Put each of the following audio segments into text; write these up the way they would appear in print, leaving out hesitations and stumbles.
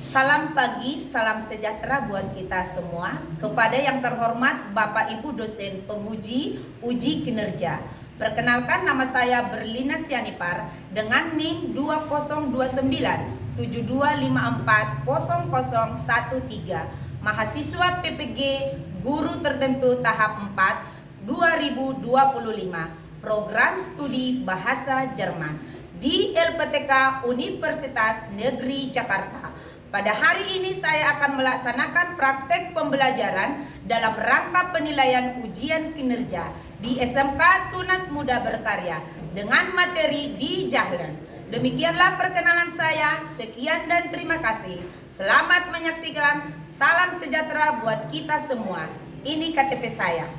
Salam pagi, salam sejahtera buat kita semua. Kepada yang terhormat Bapak Ibu dosen penguji uji kinerja. Perkenalkan, nama saya Berlina Sianipar dengan NIM 202952540013. Mahasiswa PPG Guru Tertentu tahap 4 2025. Program studi Bahasa Jerman di LPTK Universitas Negeri Jakarta. Pada hari ini saya akan melaksanakan praktek pembelajaran dalam rangka penilaian ujian kinerja di SMK Tunas Muda Berkarya dengan materi di Jahlan. Demikianlah perkenalan saya. Sekian dan terima kasih. Selamat menyaksikan. Salam sejahtera buat kita semua. Ini KTP saya.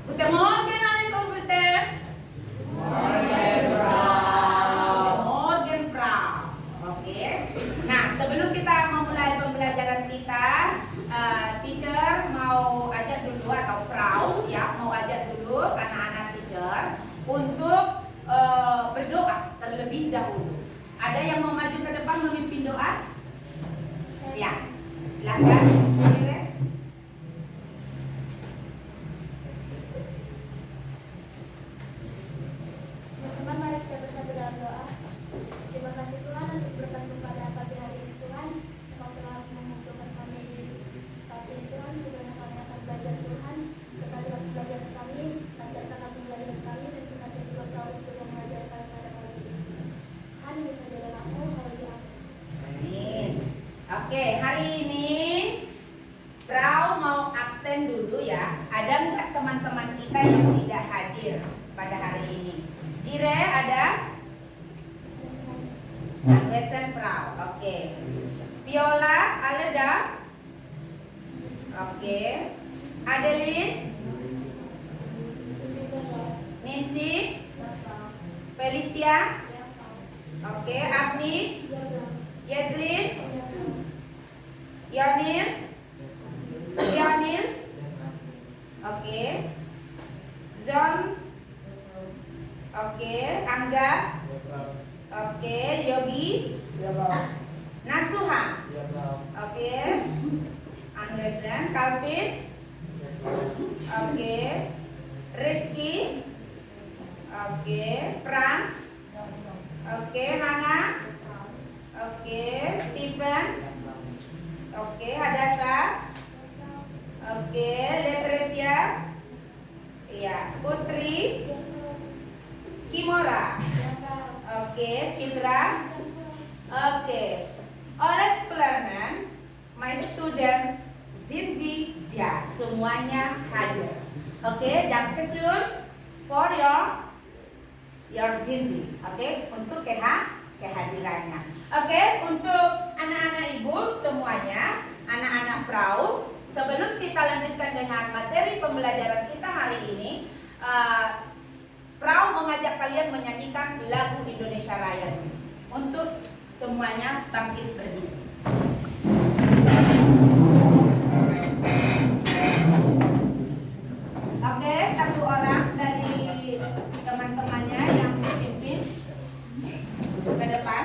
Guten Morgen, alles Onkel. Guten Morgen, Frau. Oke. Nah, sebelum kita memulai pembelajaran kita, teacher mau ajak dulu atau Frau ya, mau ajak dulu anak-anak teacher untuk berdoa terlebih dahulu. Ada yang mau maju ke depan memimpin doa? Ya, silakan. Mari kita bersatu dalam doa. Terima kasih Tuhan atas berkat pada pagi hari ini Tuhan. Engkau telah mengumpulkan kami di saat ini Tuhan. Di mana kami akan belajar Tuhan. Berkati waktu belajar kami, ajarkan kami belajar kami dan berkati juga Kau untuk mengajarkan kepada kami. Tuhan bisa jalan aku, haleluya. Amin. Oke, hari ini Frau mau absen dulu ya. Ada nggak teman-teman kita yang tidak hadir pada hari ini? Jire ada? Wesen Frau. Oke. Viola ada? Oke. Adeline? Nancy? Felicia? Oke. Agni? Yeslin? Yonil? Yonil? Oke. John? Oke. Angga? Oke. Yogi? Nasuha? Oke. Andresen? Calvin? Oke. Rizky? Oke. Franz? Oke. Hana? Oke. Stephen? Oke. Hadasa? Oke. Letresia? Iya. Putri? Kimora? Oke. Cindra? Oke. Oleh Sklanen, my student Zinji Dia, semuanya hadir. Oke, danke schön for your Zinji. Oke, untuk kehadirannya. Oke, untuk anak-anak ibu semuanya, anak-anak Frau, sebelum kita lanjutkan dengan materi pembelajaran kita hari ini, Frau mengajak kalian menyanyikan lagu Indonesia Raya untuk semuanya bangkit berdiri. Oke, satu orang dari teman-temannya yang memimpin ke depan.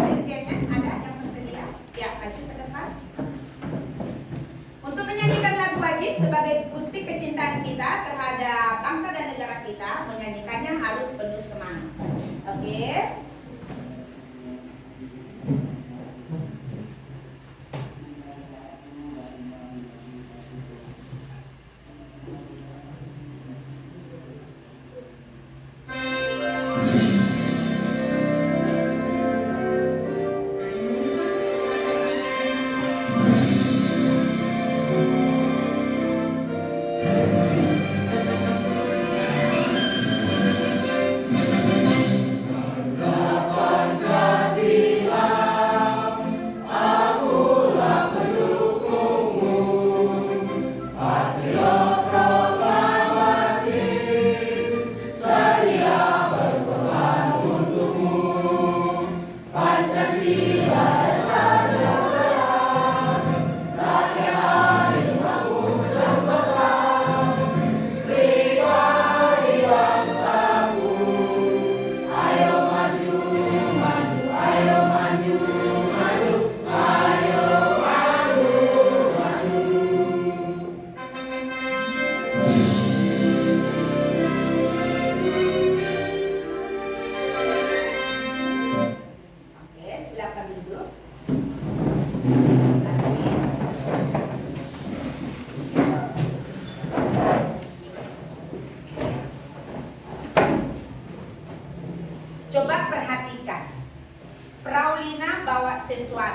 Dirjennya ada yang bersedia? Ya, maju ke depan. Untuk menyanyikan lagu wajib sebagai bukti kecintaan kita terhadap bangsa dan negara kita, menyanyikannya harus penuh semangat. Oke. Bangsa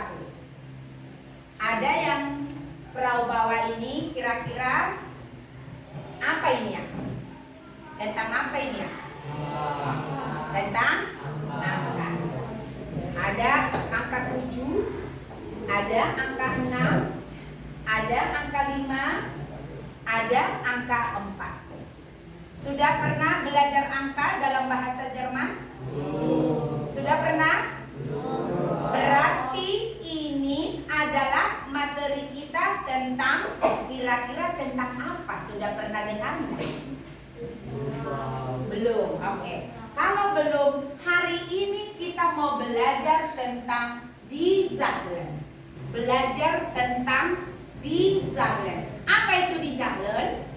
satu. Ada yang perahu bawah ini kira-kira apa ini ya? Tentang apa ini ya? Tentang angka. Ada angka 7, ada angka 6, ada angka 5, ada angka 4. Sudah pernah belajar angka dalam bahasa Jerman? Sudah pernah? Berarti ini adalah materi kita tentang kira-kira tentang apa? Sudah pernah dengar? Belum, oke. Kalau belum, hari ini kita mau belajar tentang die Zahlen. Belajar tentang die Zahlen. Apa itu die Zahlen?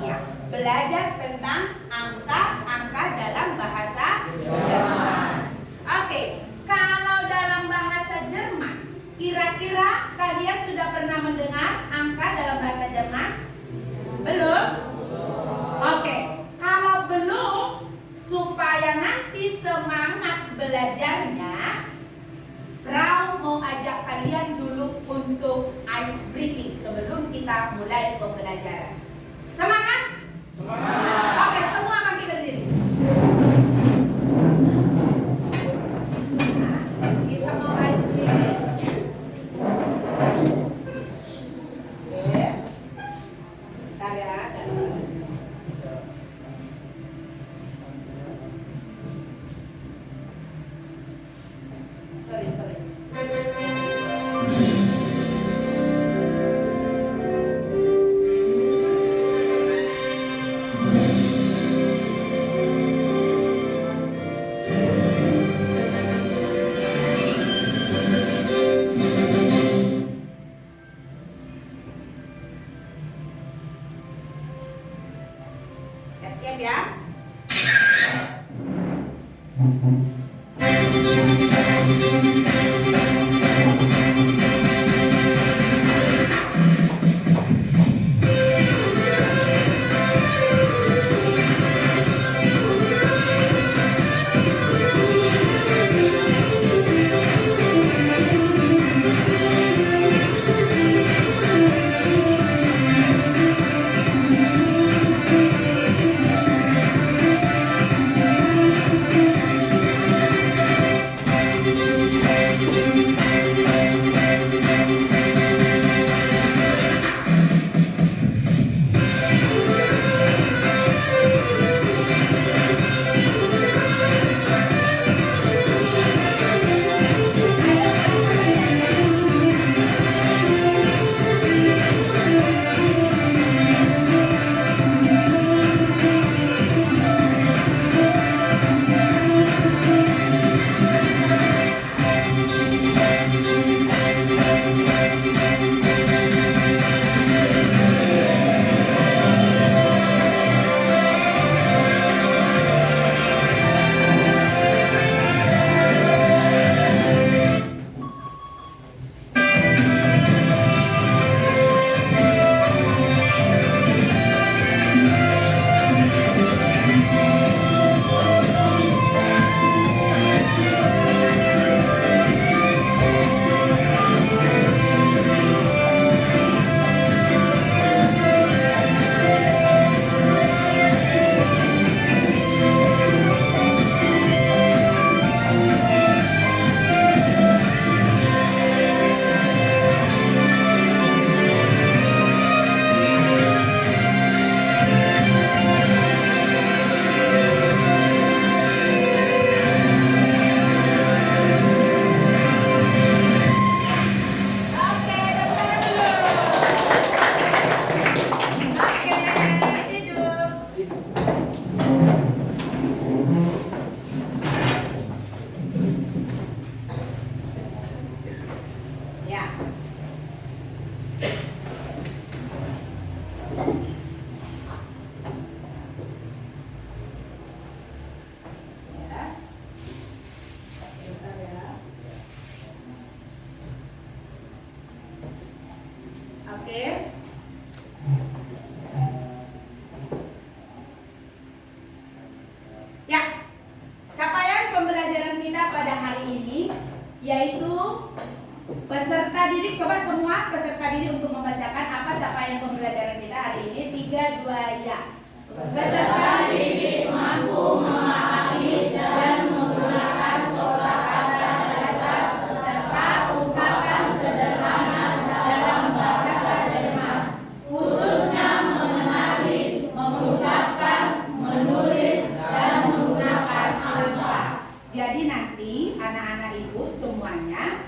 Iya, belajar tentang angka-angka dalam bahasa Jerman. Oke, kalau dalam bahasa Jerman, kira-kira kalian sudah pernah mendengar angka dalam bahasa Jerman? Belum? Oke, kalau belum, supaya nanti semangat belajarnya, Frau mau ajak kalian dulu untuk ice breaking sebelum kita mulai pembelajaran. Semangat? Semangat. Oke, semua bangkit berdiri. Kita mau ice breaking. Oke. Bentar ya. Sorry. yaitu peserta didik. Coba semua peserta didik untuk membacakan apa capaian pembelajaran kita hari ini. 3, 2, ya. Peserta didik mampu memahami dan menggunakan kosakata dasar serta ungkapan sederhana dalam bahasa Jerman, khususnya mengenali, mengucapkan, menulis, dan menggunakan angka. Jadi nanti anak-anak ibu semuanya,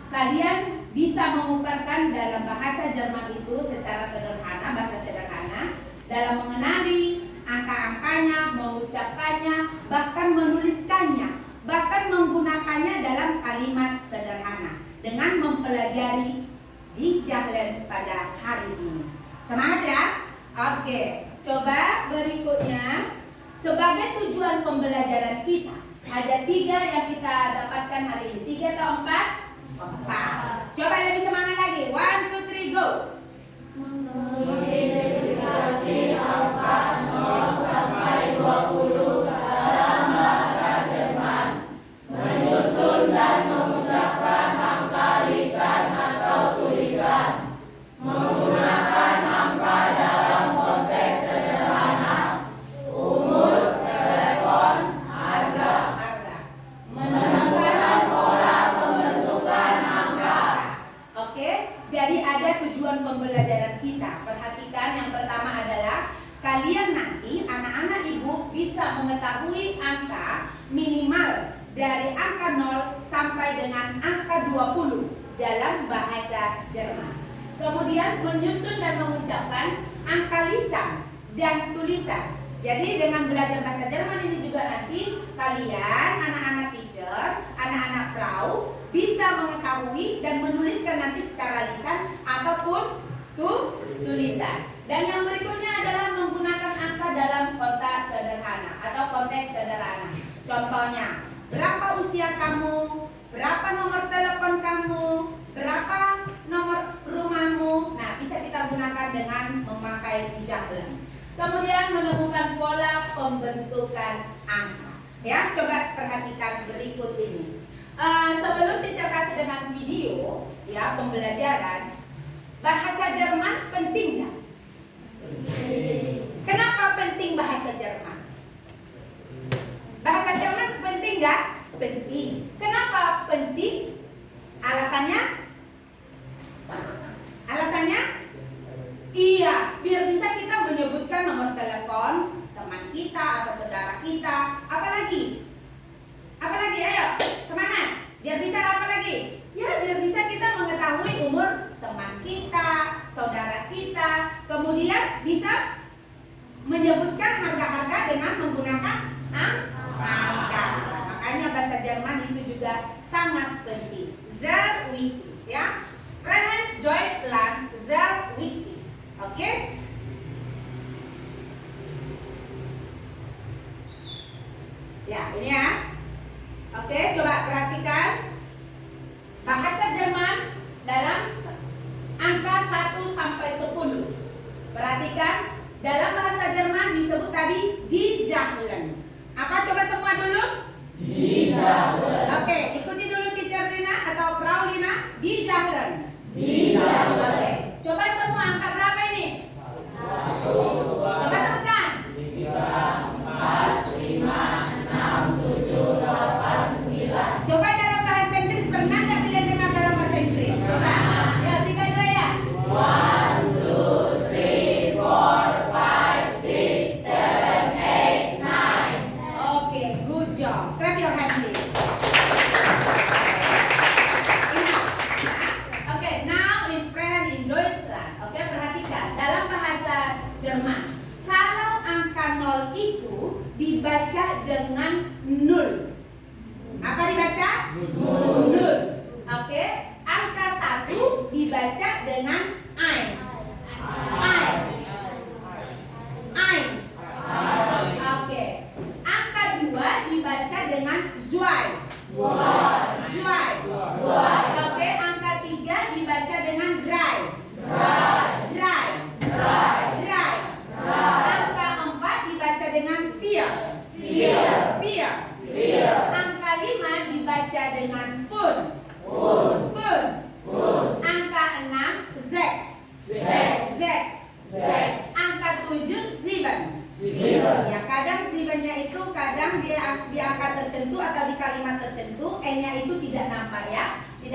kalian bisa mengungkapkan dalam bahasa Jerman itu secara sederhana, bahasa sederhana, dalam mengenali angka-angkanya, mengucapkannya, bahkan menuliskannya, bahkan menggunakannya dalam kalimat sederhana dengan mempelajari di Jahlen pada hari ini. Semangat ya? Oke, coba berikutnya. Sebagai tujuan pembelajaran kita, ada 3 yang kita dapatkan hari ini. 3 atau 4? 4. Coba lebih semangat lagi. 1, 2, 3, go. Mengidentifikasi angka 0 sampai 20 dalam bahasa Jerman, menyusun dan mengucapkan angka lisan atau tulisan, menggunakan angka dalam konteks sederhana, umur, telepon, harga, menentukan pola pembentukan angka. Oke, jadi ada tujuan pembelajaran kita. Perhatikan, yang pertama adalah kalian nanti anak-anak ibu bisa mengetahui angka minimal dari angka 0 sampai dengan angka 20 dalam bahasa Jerman. Kemudian menyusun dan mengucapkan angka lisan dan tulisan. Jadi dengan belajar bahasa Jerman ini juga nanti kalian anak-anak teacher, anak-anak Frau bisa mengetahui dan menuliskan nanti secara lisan ataupun tulisan. Dan yang berikutnya adalah menggunakan angka dalam konteks sederhana atau konteks sederhana. Contohnya, berapa usia kamu? Berapa nomor telepon kamu? Berapa nomor rumahmu? Nah, bisa kita gunakan dengan memakai Jahlen. Kemudian menemukan pola pembentukan angka. Ya, coba perhatikan berikut ini. Sebelum teacher kasih dengan video, ya pembelajaran, bahasa Jerman penting nggak? Kenapa penting bahasa Jerman? Bahasa Jerman penting nggak? Penting. Kenapa penting? Alasannya? Alasannya? Iya, biar bisa kita menyebutkan nomor telepon teman kita atau saudara kita. Apalagi? Apalagi? Ayo, semangat. Biar bisa apa lagi? Ya, biar bisa kita mengetahui umur teman kita, saudara kita. Kemudian bisa menyebutkan harga-harga dengan menggunakan angka. Makanya bahasa Jerman itu juga sangat penting. Sehr wichtig, ya. Sprechen Deutschland sehr wichtig. Oke? Ya, ini ya. Oke, coba perhatikan. Bahasa Jerman dalam angka 1 sampai 10. Perhatikan, dalam bahasa Jerman disebut tadi die Jahlen. Apa coba semua dulu? Die Jahlen. Oke, ikuti dulu teacher Lina atau Frau Lina. Die Jahlen. Die Jahlen. Oke, coba semua angka berapa ini? 1. Coba sebutkan. 3, 4, 5, 6, 7, 8, 9. Coba dalam bahasa Inggris, pernah nggak kalian dengar dalam bahasa Inggris? Coba. Ya, 3, 2 ya. 1, 2, 3, 4, 5, 6, 7, 8, 9. Oke, good job. Clap your hands, please. Enough. Oke, now in sprechen in Deutschland. Oke, perhatikan dalam bahasa Jerman. Kalau angka 0 itu dibaca dengan 0. Apa dibaca? 0. Oke, angka 1 dibaca dengan 1. 1. Oke. Angka 2 dibaca dengan 2. 2. Oke, angka 3 dibaca dengan 3. Angka 4 dibaca dengan 4. Angka 5 dibaca dengan pun.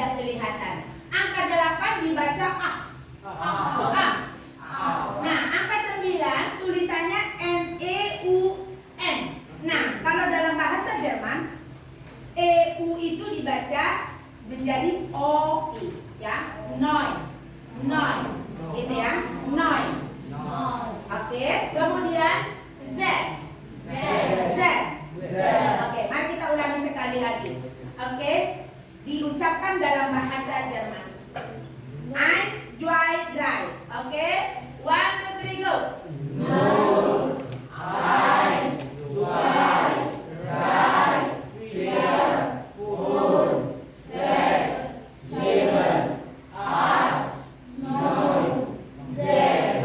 tidak kelihatan. Angka 8 dibaca ah. Ah. Nah, angka 9 tulisannya N-E-U-N. Nah, kalau dalam bahasa Jerman EU itu dibaca menjadi OI, ya, Neun, Neun, gitu ya, Neun. Oke, kemudian Z, Z. Oke, mari kita ulangi sekali lagi. Oke, diucapkan dalam bahasa Jerman. Eins, zwei, drei. Oke, 1, 2, 3, go.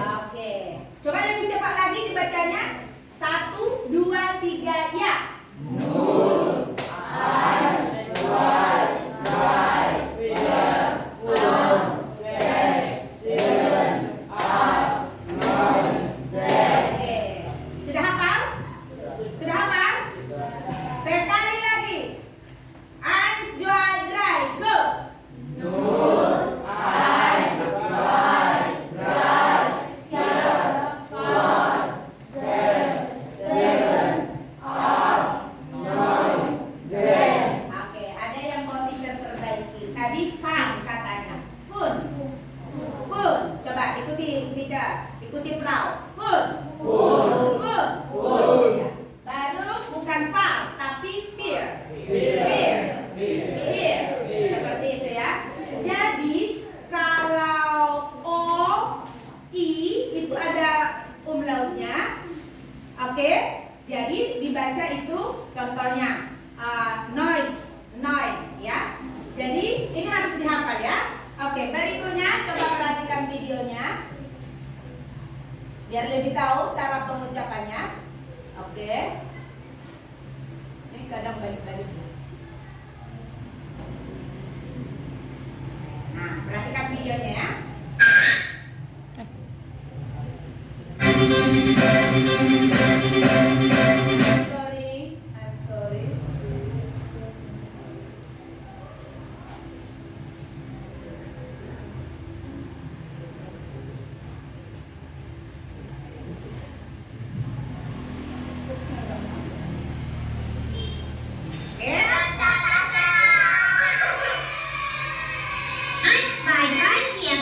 Oke, coba lebih cepat lagi dibacanya. 1, 2, 3, ya. Oke, sudah hafal? Sudah hafal? Sekali lagi. Eins, zwei, drei, go. Oke, ada yang mau teacher perbaiki. Tadi fun katanya. Fun. Fun. Coba ikuti teacher. Ikuti Frau. Fun. Fun. Ya. Baru bukan fun, tapi fear. Fear. Seperti itu ya. Jadi kalau O, I itu ada umlautnya. Oke. Jadi dibaca itu contohnya Noi, ya. Jadi ini harus dihafal ya. Oke, berikutnya coba perhatikan videonya biar lebih tahu cara pengucapannya. Oke. Ini kadang balik-balik. Nah, perhatikan videonya ya. I'm sorry. Eins, zwei, drei, vier,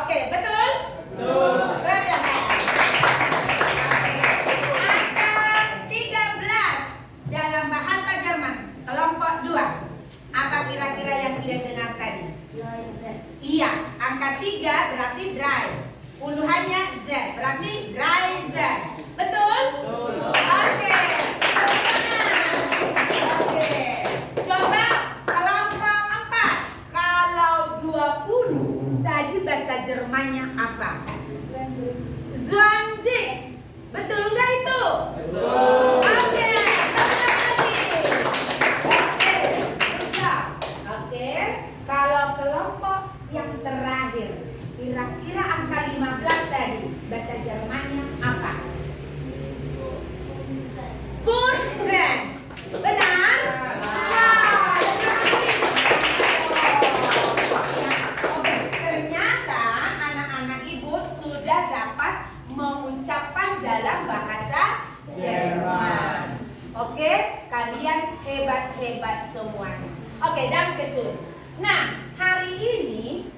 Oke, betul? Raise your hand. Oke. Angka 13 dalam bahasa Jerman kelompok 2. Apa kira-kira yang kalian dengar tadi? Iya, angka 3 berarti dry. Puluhannya Z, berarti dry Z. Betul? Oke. Oke. Coba kelompok 4. Kalau 20 tadi bahasa Jermannya apa? Zwanzig. Betul nggak itu? Oke. Oke. Bisa. Oke. Kalau kelompok yang terakhir, kira-kira angka 15 tadi bahasa Jermannya apa? Punzen. Benar? Wah, oke, ternyata anak-anak ibu sudah dapat mengucapkan dalam bahasa Jerman. Oke, kalian hebat-hebat semuanya. Oke, dan kesun. Nah, hari ini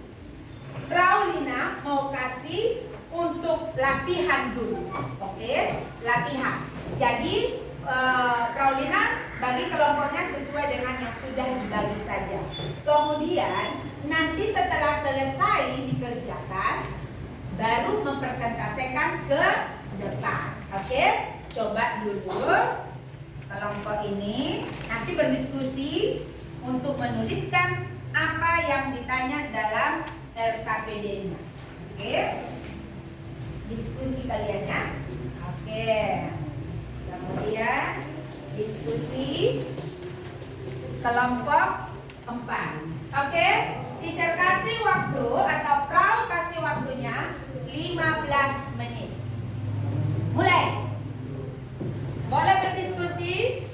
Raulina mau kasih untuk latihan dulu. Oke, latihan. Jadi Raulina bagi kelompoknya sesuai dengan yang sudah dibagi saja. Kemudian nanti setelah selesai dikerjakan, baru mempresentasikan ke depan. Oke, coba dulu kelompok ini nanti berdiskusi untuk menuliskan apa yang ditanya dalam LKPD-nya. Oke, diskusi kalian ya. Oke. Kemudian diskusi kelompok 4. Oke, teacher kasih waktu atau Frau kasih waktunya 15 menit. Mulai. Boleh berdiskusi?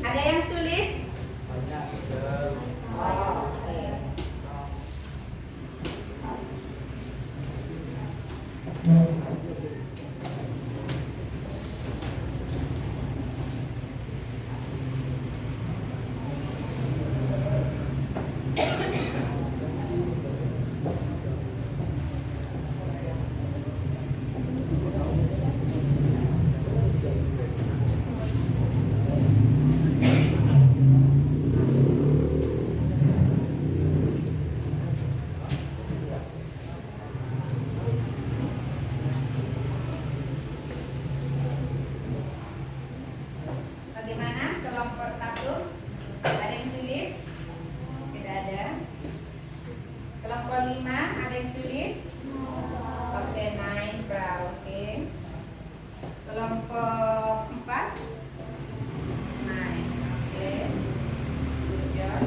Ada yang sulit? Banyak. Oh, oke. Bagaimana kelompok 1? Ada yang sulit? Tidak ada. Kelompok 5 ada yang sulit? Oke, 9 brown. Oke. Kelompok 4 9. Oke. Good job.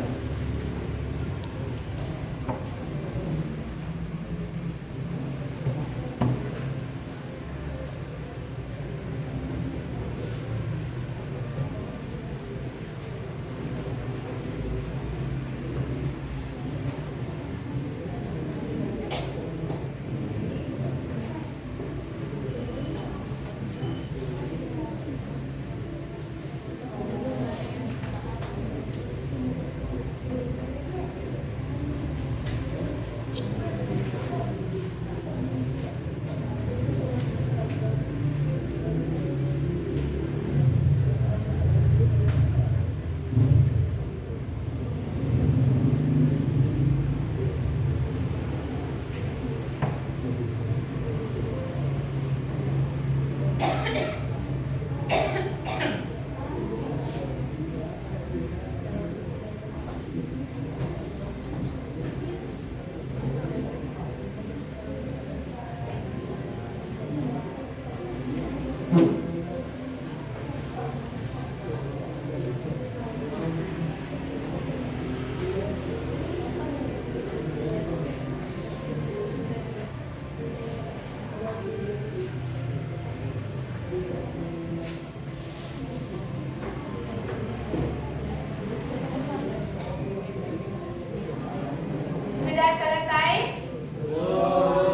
Sudah selesai? Belum.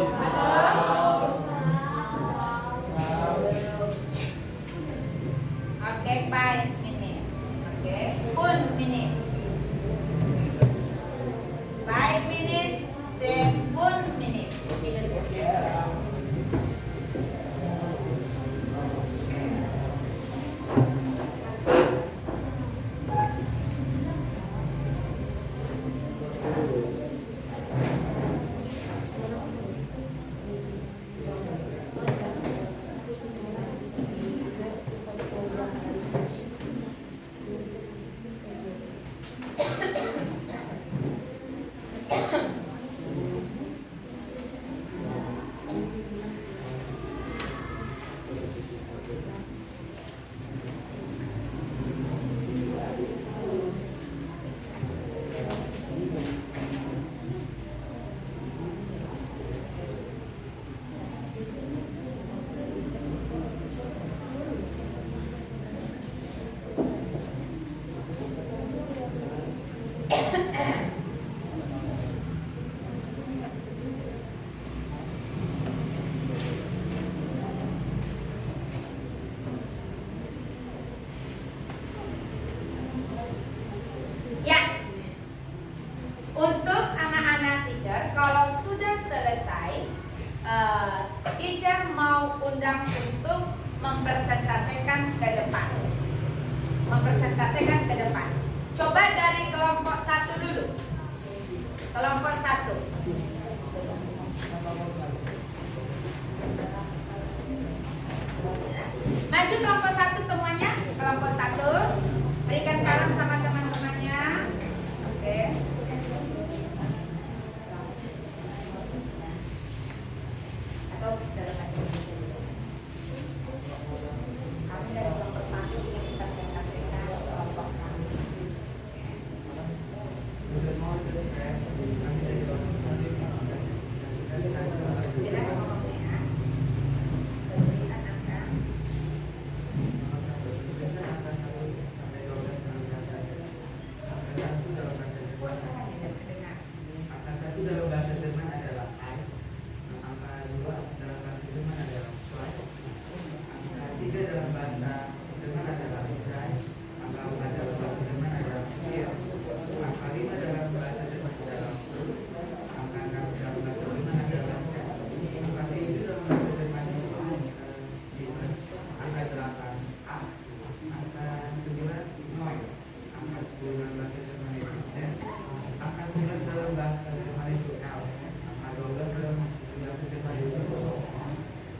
sudah selesai, teacher mau undang untuk mempresentasikan ke depan. Mempresentasikan ke depan. Coba dari kelompok 1 dulu. Kelompok 1. Maju kelompok 1 semuanya. Kelompok 1. Berikan salam sama teman-temannya. Oke. Atau dalam bahasa Indonesia dulu. Kami dari kelompok 1 ingin mempresentasikan kelompok kami. Jelas ngomongnya. Tulisan angka. Suaranya tidak terdengar. Angka 1 dalam bahasa Jerman adalah Eins, angka 2 dalam bahasa Jerman adalah Zwei, angka 3 dalam bahasa Jerman adalah Drei, angka 4 dalam bahasa Jerman adalah Vier, angka 5 dalam bahasa Jerman adalah Fünf, angka 6 dalam bahasa Jerman adalah Sechs, angka 7 dalam bahasa Jerman adalah Sieben, angka 8 Acht, angka 9 Neun, angka 10 dalam bahasa Jerman itu Zehn, angka 11 dalam bahasa Jerman itu Elf, angka 12 dalam bahasa Jerman itu Zehn,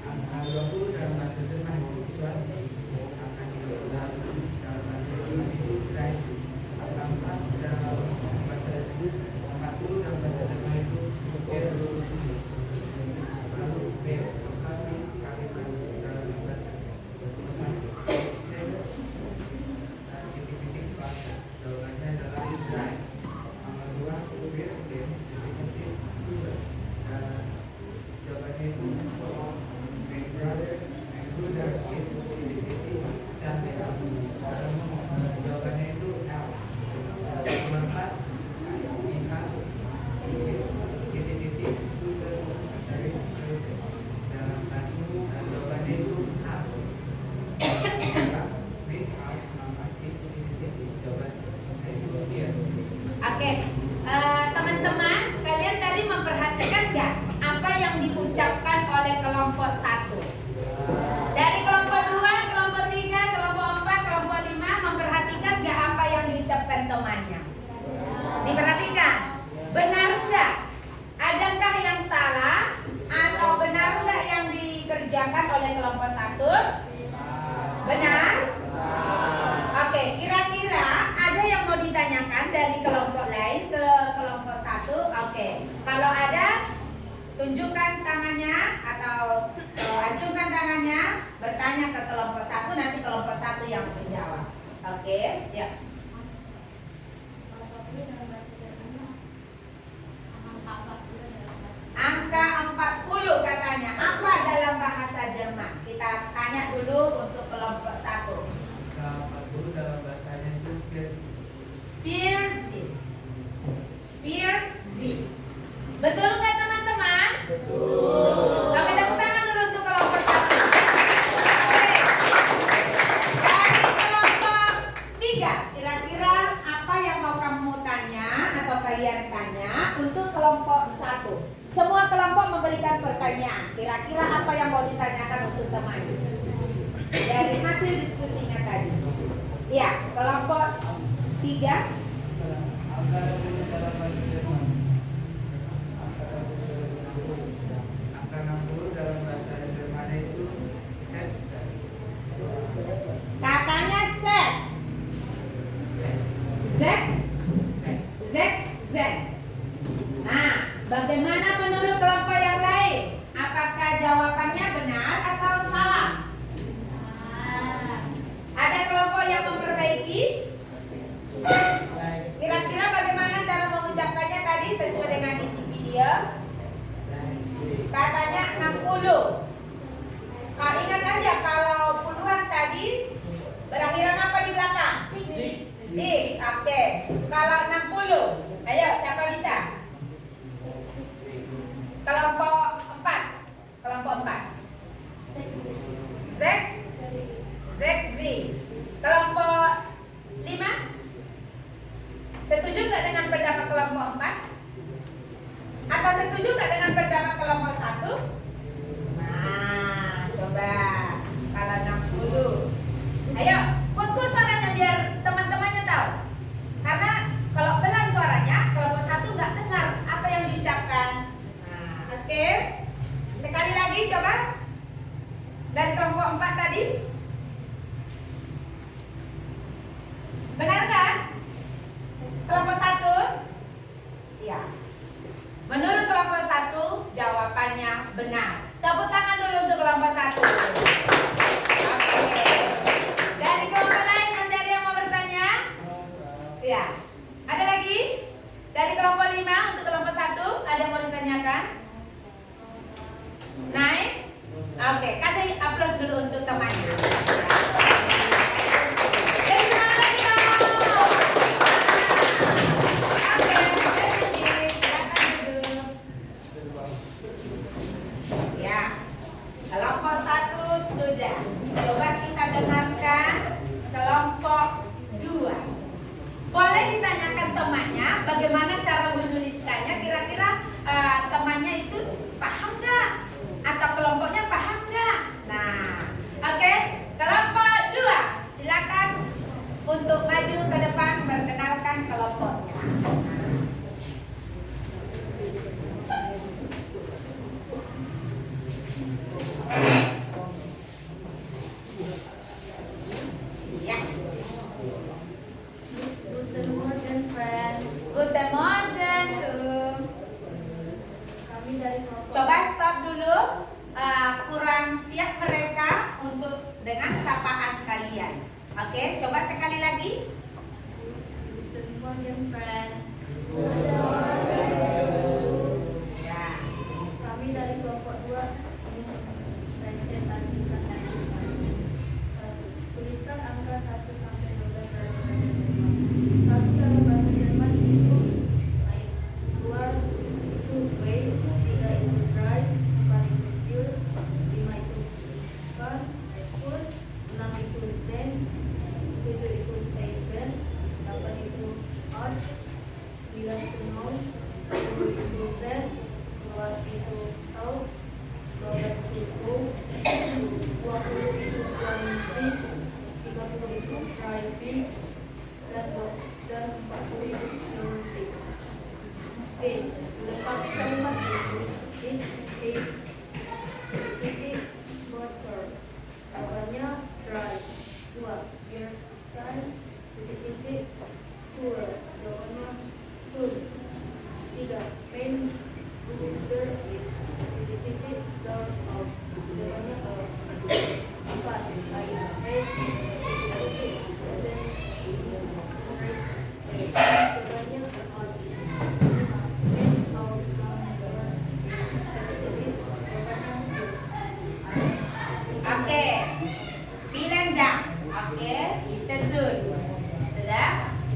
angka 20 dalam bahasa Jerman itu 20, angka 30 dalam bahasa Jerman itu 30, angka 4 dalam bahasa 40 dalam bahasa Jerman itu 40, lalu B, kami dalam bahasa titik-titik pas jawabannya adalah Israel. Nomor 2 Birsin titik-titik jawabannya itu Brother is titik-titik cantik. Jawabannya itu L. Nomor 4 Mika titik-titik dalam bahasa jawabannya itu A. Big house nama is titik-titik jawabannya itu dia. Oke, teman-teman, kalian tadi memperhatikan nggak apa yang diucapkan oleh kelompok 1? Dari kelompok 2, kelompok 3, kelompok 4, kelompok 5 memperhatikan nggak apa yang diucapkan temannya? Diperhatikan, benar nggak? Adakah yang salah atau benar nggak yang dikerjakan oleh kelompok 1? Benar? Oke, kira-kira ada yang mau ditanyakan dari kelompok lain ke kelompok 1? Oke, kalau ada, tunjukkan tangannya atau acungkan tangannya, bertanya ke kelompok 1, nanti kelompok 1 yang menjawab. Oke, ya. Angka 40 katanya. Apa dalam bahasa Jerman? Kita tanya dulu untuk kelompok 1. Angka 40 dalam bahasanya itu 40. 40. Betul nggak teman-teman? Betul. Oke, tepuk tangan dulu untuk kelompok 1. Oke. Dari kelompok 3, kira-kira apa yang mau kamu tanya atau kalian tanya untuk kelompok 1? Semua kelompok memberikan pertanyaan. Kira-kira apa yang mau ditanyakan untuk teman? Dari hasil diskusinya tadi. Ya, kelompok 3. angka 20 dalam bahasa Jerman, angka 60 dalam bahasa Jerman itu Sets. Katanya set. Z. Z. Z. Nah, bagaimana menurut kelompok yang lain? Apakah jawabannya benar atau salah? Ada kelompok yang memperbaiki? Kira-kira bagaimana cara mengucapkannya tadi sesuai dengan isi video? Katanya 60. Kak, ingat aja kalau puluhan tadi berakhiran apa di belakang? 6. Oke. Kalau 60, ayo siapa bisa? Kelompok 4. Kelompok 4. Z. Z. Z. Kelompok 5. Setuju nggak dengan pendapat kelompok 4? Atau setuju nggak dengan Oke. Sekali lagi coba. Dari kelompok 4 tadi. Benar kan? Kelompok 1? Ya. Menurut kelompok 1 jawabannya benar. Tepuk tangan dulu untuk kelompok 1. Oke. Dari kelompok lain masih ada yang mau bertanya? Ya. Ada lagi? Dari kelompok 5 untuk kelompok 1 ada yang mau ditanyakan? Naik? Oke, kasih aplaus dulu untuk temannya. Jadi semangat lagi dong. Oke, silakan duduk. Ya, kelompok 1 sudah. Coba kita dengarkan kelompok 2. Boleh ditanyakan temannya bagaimana cara menuliskannya. Kira-kira temannya itu paham nggak? Atau kelompoknya paham nggak? Nah, oke. Kelompok 2, silakan untuk maju ke depan perkenalkan kelompoknya. Ya. Guten Morgen, friend. Guten Morgen. Kami dari kelompok. Coba stop dulu. Kurang siap mereka untuk dengan sapaan kalian. Oke, coba sekali lagi. Guten Morgen, friend. Ya. Kami dari kelompok 2 presentasikan hasil kami. 1. Tuliskan angka 1 sampai 12 dalam bahasa Jerman. 1 dalam bahasa Jerman itu baik. 2 itu wait, 3 itu drive, 4 itu pure, 5 itu fun, food, 6 itu sense, 7 itu seven, 8 itu out, 9 itu no, 10 itu z, 11 itu out, 12 itu go, 20 itu clumsy, 30 itu driving, dan 40 itu music. B. Lengkapi kalimat itu. Titik motor. Jawabannya drive. 2. Biasa. Titik tour. Jawabannya tour. 3. Main user is. Titik down out. Jawabannya out. 4. I read. Titik 7. Reach. Jawabannya out. 5. Main house number. Titik jawabannya out. Oke. Vielen Dank. Oke, tesun. Sudah.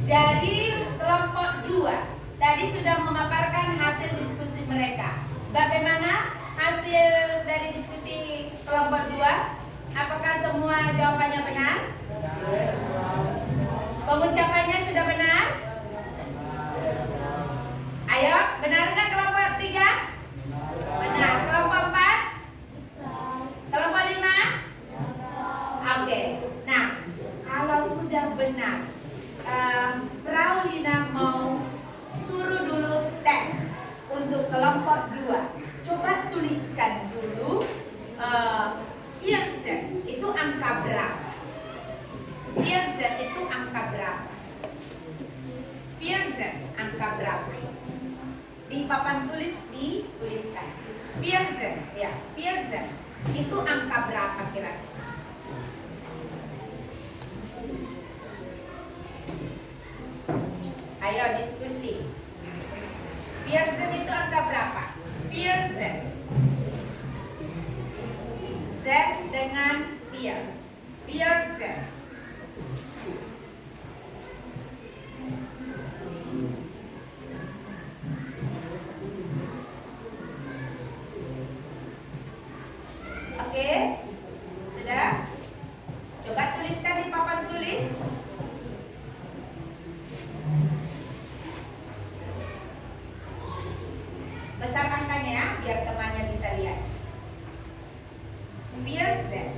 Dari kelompok 2 tadi sudah memaparkan hasil diskusi mereka. Bagaimana hasil dari diskusi kelompok 2? Apakah semua jawabannya benar? Pengucapannya sudah benar? Ayo, benar nggak kelompok 3? Benar. Kelompok 4? Kelompok 5? Oke. Nah, kalau sudah benar, Praulina mau suruh dulu tes untuk kelompok 2. Coba tuliskan dulu Vierzen itu angka berapa? Vierzen itu angka berapa? Vierzen angka berapa? Di papan tulis dituliskan. Vierzen, ya, Vierzen itu angka berapa kira-kira? Ayo diskusi. Vierzen itu angka berapa? Vierzen. Z dengan vier. Vierzen. Oke? Sudah? Coba tuliskan di papan tulis. Besar angkanya ya, biar temannya bisa lihat. Vierzen.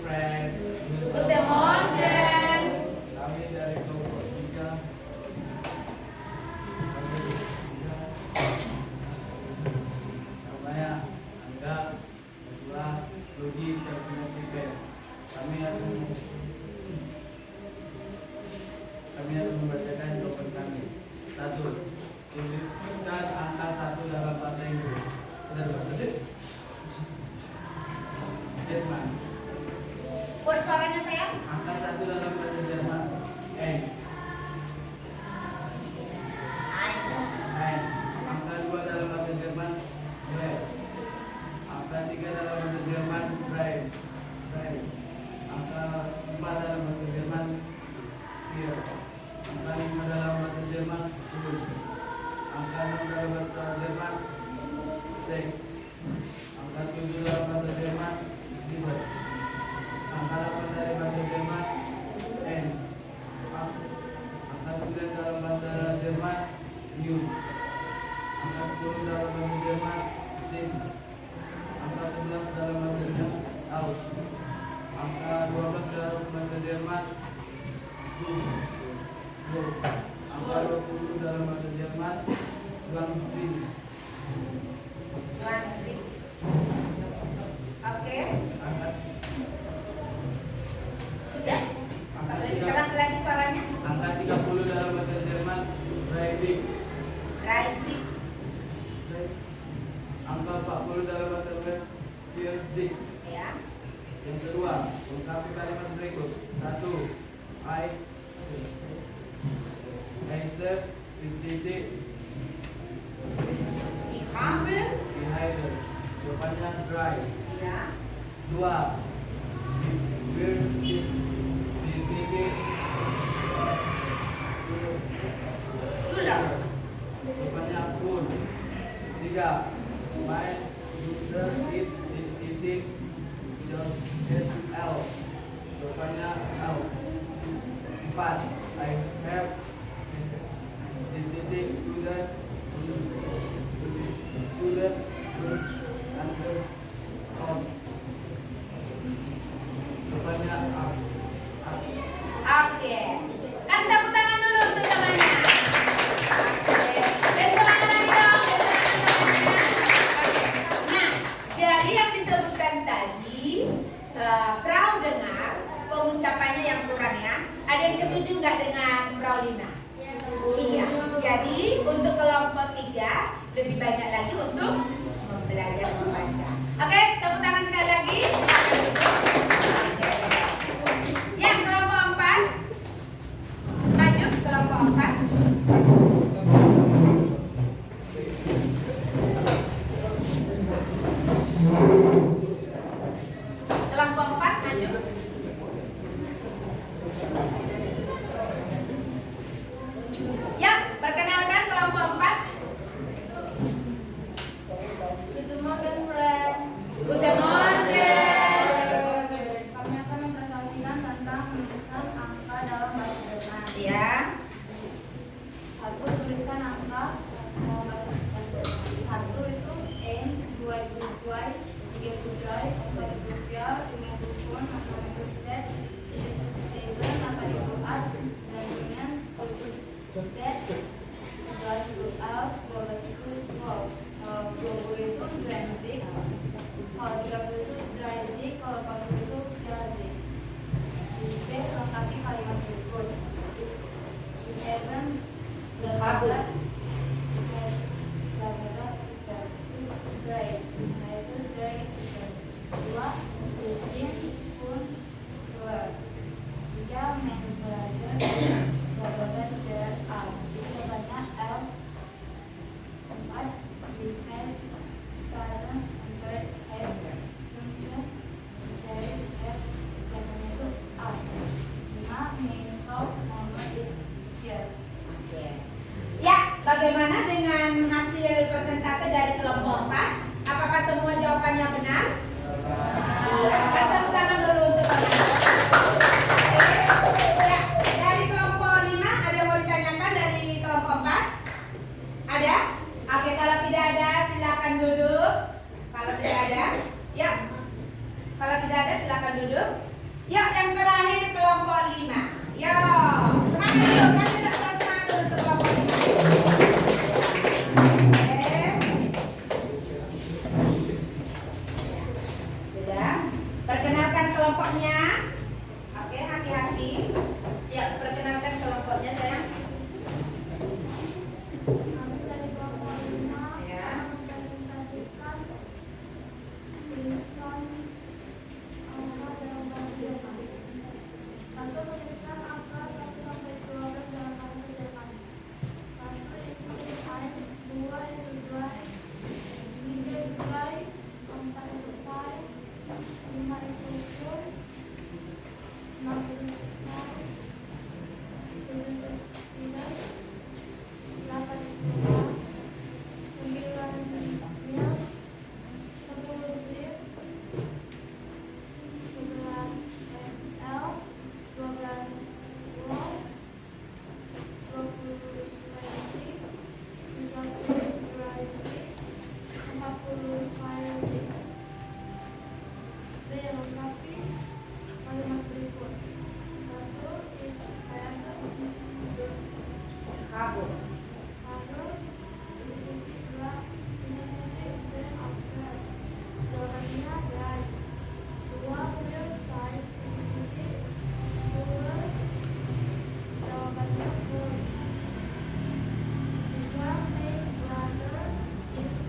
friend. Guten Morgen. Kami dari kelompok 3. Namanya Angga, kedua Ludi, terpunya Pipen. Kami akan membacakan jawaban kami. 1. Tuliskan angka 1 dalam bahasa Inggris. Sudah bahasa Jerman. Buat suaranya sayang. Angka 1 dalam bahasa Jerman. N. Angka 2 dalam bahasa Jerman. B. Angka 3 dalam bahasa Jerman. Brave. Angka 4 dalam bahasa Jerman. Fear. Angka 5 dalam bahasa Jerman. Good. Angka 6 dalam bahasa Jerman. Safe. Angka 7 dalam bahasa Jerman. Liber. Angka 8 dari bahasa Jerman. N. Angka 9 dalam bahasa Jerman. U. Angka 10 dalam bahasa Jerman. Sin. Angka 11 dalam bahasa Jerman. Out. Angka 12 dalam bahasa Jerman. Go. Angka 20 dalam bahasa Jerman. Guangxi. Oke. Angka Udah. Lebih keras lagi suaranya. Angka 30 dalam bahasa Jerman. Riding. Rising. Angka 40 dalam bahasa Jerman. Piercing. Ya. Yang kedua, lengkapi kalimat berikut. 1. I serve titik Di hamil. behind. Jawabannya dry. Ya. 2. Di titik Sekolah. jawabannya full. 3. My user is titik just L. Jawabannya L. 4. I have titik student under on. Jawabannya up. Oke. Kasih tepuk tangan dulu untuk temannya. Oke. Dan semangat lagi dong. Nah, dari yang disebutkan tadi, Frau dengar pengucapannya yang kurang ya. Ada yang setuju nggak dengan Frau Lina? Iya. Jadi untuk kelompok 3 lebih banyak lagi untuk belajar membaca. Oke, tepuk tangan sekali lagi. Yang kelompok 4 maju kelompok 4. Kelompok 4 maju. Ya, perkenalkan kelompok 4. Guten Morgen, friend. Guten Morgen. Kami akan mempresentasikan tentang menuliskan angka dalam bahasa Jerman. Ya. 1. Tuliskan angka dalam bahasa Jerman. 1 itu eins, 2 itu zwei, 3 itu drei, 4 itu vier, 5 itu fünf, 6 itu sechs, 7 itu sieben, 8 itu acht, 9 itu sechs, 11 itu elf, 12 itu 12. 20 itu 20, kalau 30 itu 30, kalau 40 itu 30. B. Lengkapi kalimat berikut. 11 Lengkapi. Yuk, nanti terlaksana dulu untuk kelompoknya. Sudah. Perkenalkan kelompoknya. Oke, hati-hati. Ya, perkenalkan kelompoknya sayang. Kami dari kelompok 5 Ya. mempresentasikan tulisan angka dalam bahasa Jerman. 1. Tuliskan angka 1 sampai 12 dalam bahasa Jerman. 1 itu 1, 2 itu 2, 3 itu 3, 4 itu 5, 5 itu 10, 6 itu 10, 7 itu 9, 8 itu 9, 9 mil, 10 zip, 11 ml, 12 watt, 20 square, 30 dry zip, 40 fire zip. B lengkapi kalimat berikut. 1. Each diagram. Kabur. 1. Titik gerak ini titik dan abstrak. Jawabannya dry. 2. Real side ini titik full. Jawabannya full. 3. Make brother is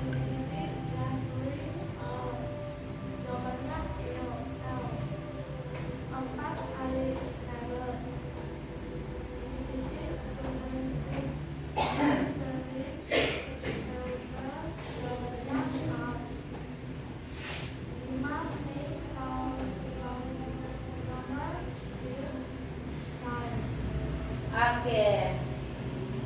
ini titik dan green out. Jawabannya L. 4. I never ini titik sebenarnya Oke.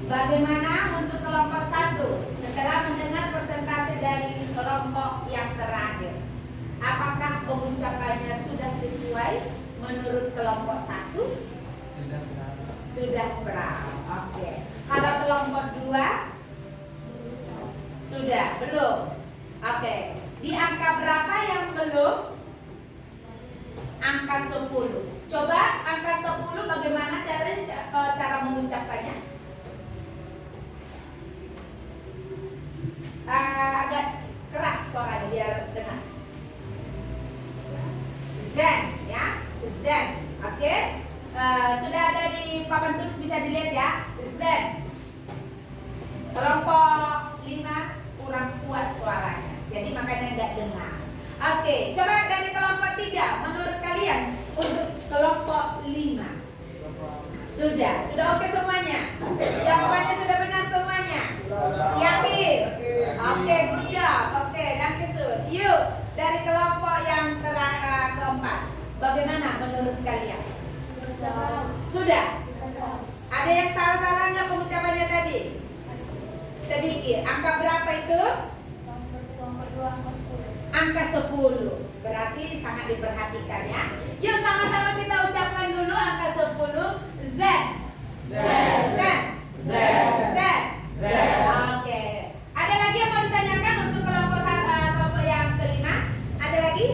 Bagaimana untuk kelompok 1? Setelah mendengar presentasi dari kelompok yang terakhir, apakah pengucapannya sudah sesuai menurut kelompok 1? Sudah berapa? Sudah berapa? Oke. Kalau kelompok 2 sudah belum? Oke. Di angka berapa yang belum? Angka 10. Coba angka 10 bagaimana cara mengucapkannya? Agak keras suaranya biar dengar. Zen, ya, Zen. Oke. Sudah ada di papan tulis, bisa dilihat ya. Zen. Kelompok 5 kurang kuat suaranya, jadi makanya nggak dengar. Oke, coba dari kelompok 3, menurut kalian untuk kelompok 5 sudah oke semuanya? Jawabannya sudah benar semuanya? Yakin? Oke, good job. Oke, danke schön. Yuk, dari kelompok yang keempat, bagaimana menurut kalian? Sudah? Ada yang salah-salah nggak pengucapannya tadi? Sedikit. Angka berapa itu? Angka 10. Berarti sangat diperhatikan ya. Yuk sama-sama kita ucapkan dulu angka 10. Z. Z. Z. Z. Z. Z. Oke. Ada lagi yang mau ditanyakan untuk kelompok yang kelima? Ada lagi?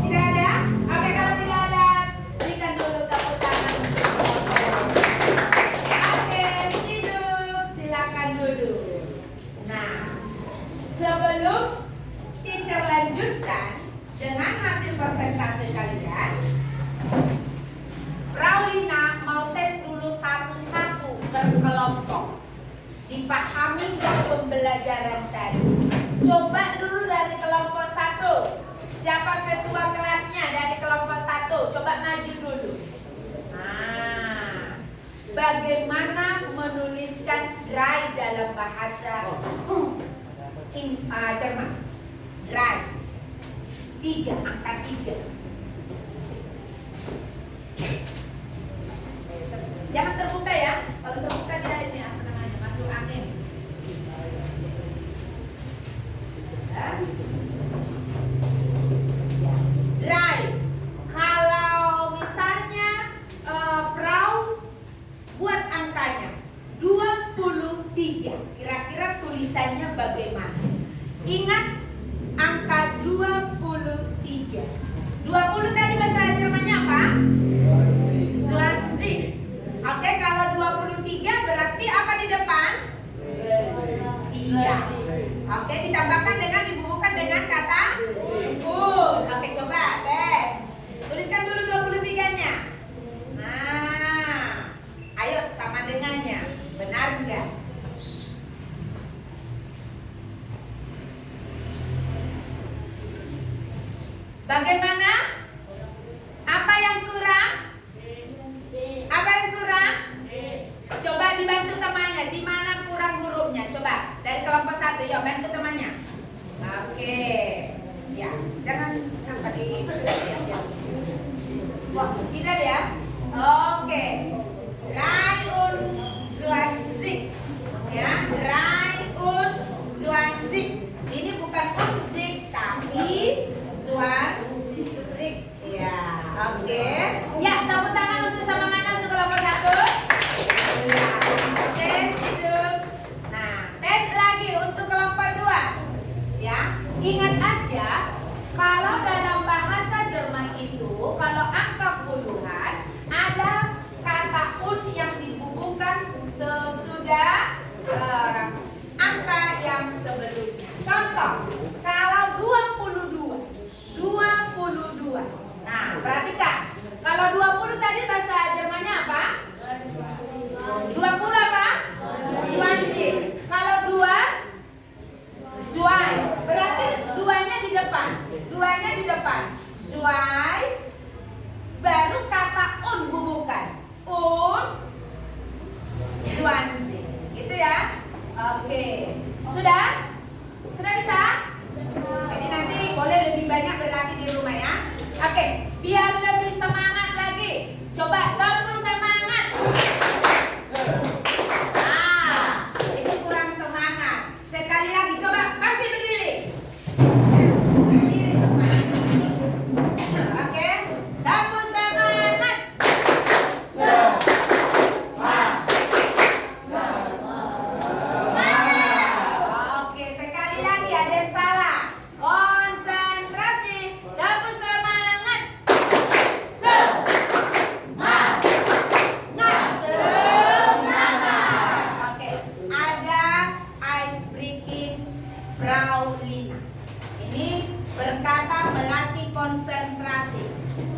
Tidak ada? Oke, kalau tidak ada, berikan dulu tepuk tangan. Oke, duduk. Silakan duduk. Nah, sebelum teacher lanjutkan dengan hasil presentasi kalian, Raulina mau tes dulu satu-satu berkelompok. Dipahami nggak pembelajaran tadi? Coba dulu dari kelompok 1. Siapa ketua kelasnya dari kelompok 1? Coba maju dulu. Nah, bagaimana menuliskan dry dalam bahasa Jerman? Dry. 3, angka 3. Jangan terbuka ya. Kalau terbuka dia ini apa namanya? Masuk angin. Ya. Dry. Kalau misalnya Frau buat angkanya 23. Kira-kira tulisannya bagaimana? Ingat angka 23. 20 tadi bahasa Jermannya apa? Zwanzig. Oke, ditambahkan dengan dibubuhkan dengan kata un. Oke, coba tes. Tuliskan dulu 23-nya. Nah, ayo sama dengannya. Benar enggak? Bagaimana? Apa yang kurang? Apa yang kurang? Coba dibantu temannya. Di mana kurang hurufnya? Coba dari kelompok 1, yuk bantu temannya. Oke. Ya, jangan apa di. Wah, tidak ya? Oke. Raiun Zuanzik. Ya, Raiun Zuanzik. Ini bukan unzik tapi Zuanzik. Ya, oke. Ya, tepuk tangan untuk sama mana untuk kelompok 1. Ya, tes itu. Nah, tes lagi untuk kelompok 2. Ya, ingat aja kalau dalam bahasa Jerman itu kalau angka puluhan ada kata un yang dibubuhkan sesudah angka yang sebelumnya. Contoh, kalau 22. Nah, perhatikan. Kalau 20 tadi bahasa Jermannya apa? 20 apa? Zwanzig. Kalau 2 Zwei. Berarti duanya di depan. Duanya di depan. Zwei. Baru kata un bubuhkan. Un Zwanzig. Gitu ya. Oke. Sudah? Sudah bisa? Jadi nanti boleh lebih banyak berlatih di rumah ya. Oke, biar lebih semangat lagi. Coba tepuk semangat. Ah, itu kurang semangat. Sekali lagi, coba bangkit berdiri. Berdiri semuanya. Oke, tepuk semangat. Oke, sekali lagi ada yang salah. Konsentrasi, tepuk semangat. Oke, ada ice breaking Fraulina. Ini berkata melatih konsentrasi.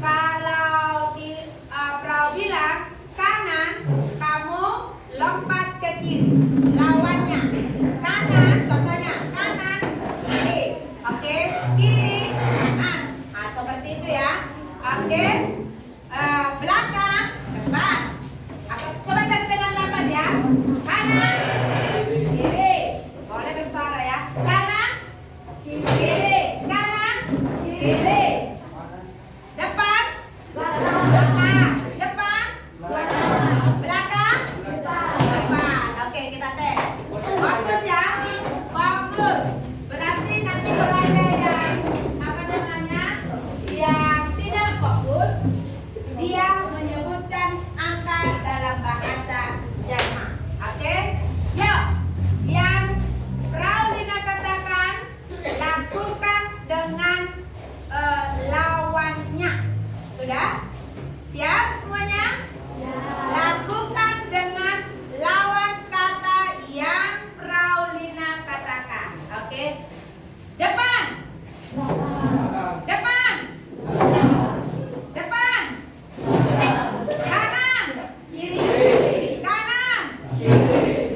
Kalau Frau bilang kanan, kamu lompat ke kiri. Lawannya kanan, contohnya kanan, kiri. Oke, kiri, kanan. Nah, seperti itu ya. Oke, belakang, depan. Coba tes dengan 8 ya. Kanan, kiri. Boleh bersuara ya. Kanan, kiri, kanan, kiri. Depan, belakang. Depan, belakang, depan. Oke, kita tes. Bagus ya. Bagus. Berarti nanti kalau ada yang apa namanya yang tidak fokus, dia menyebutkan angka dalam bahasa Jerman. Oke? Yuk, yang Fraulina katakan lakukan dengan lawannya. Sudah? Siap semuanya? Lakukan dengan lawan kata yang Fraulina katakan. Oke? Depan. Depan. Depan. Kanan. Kiri. Kanan.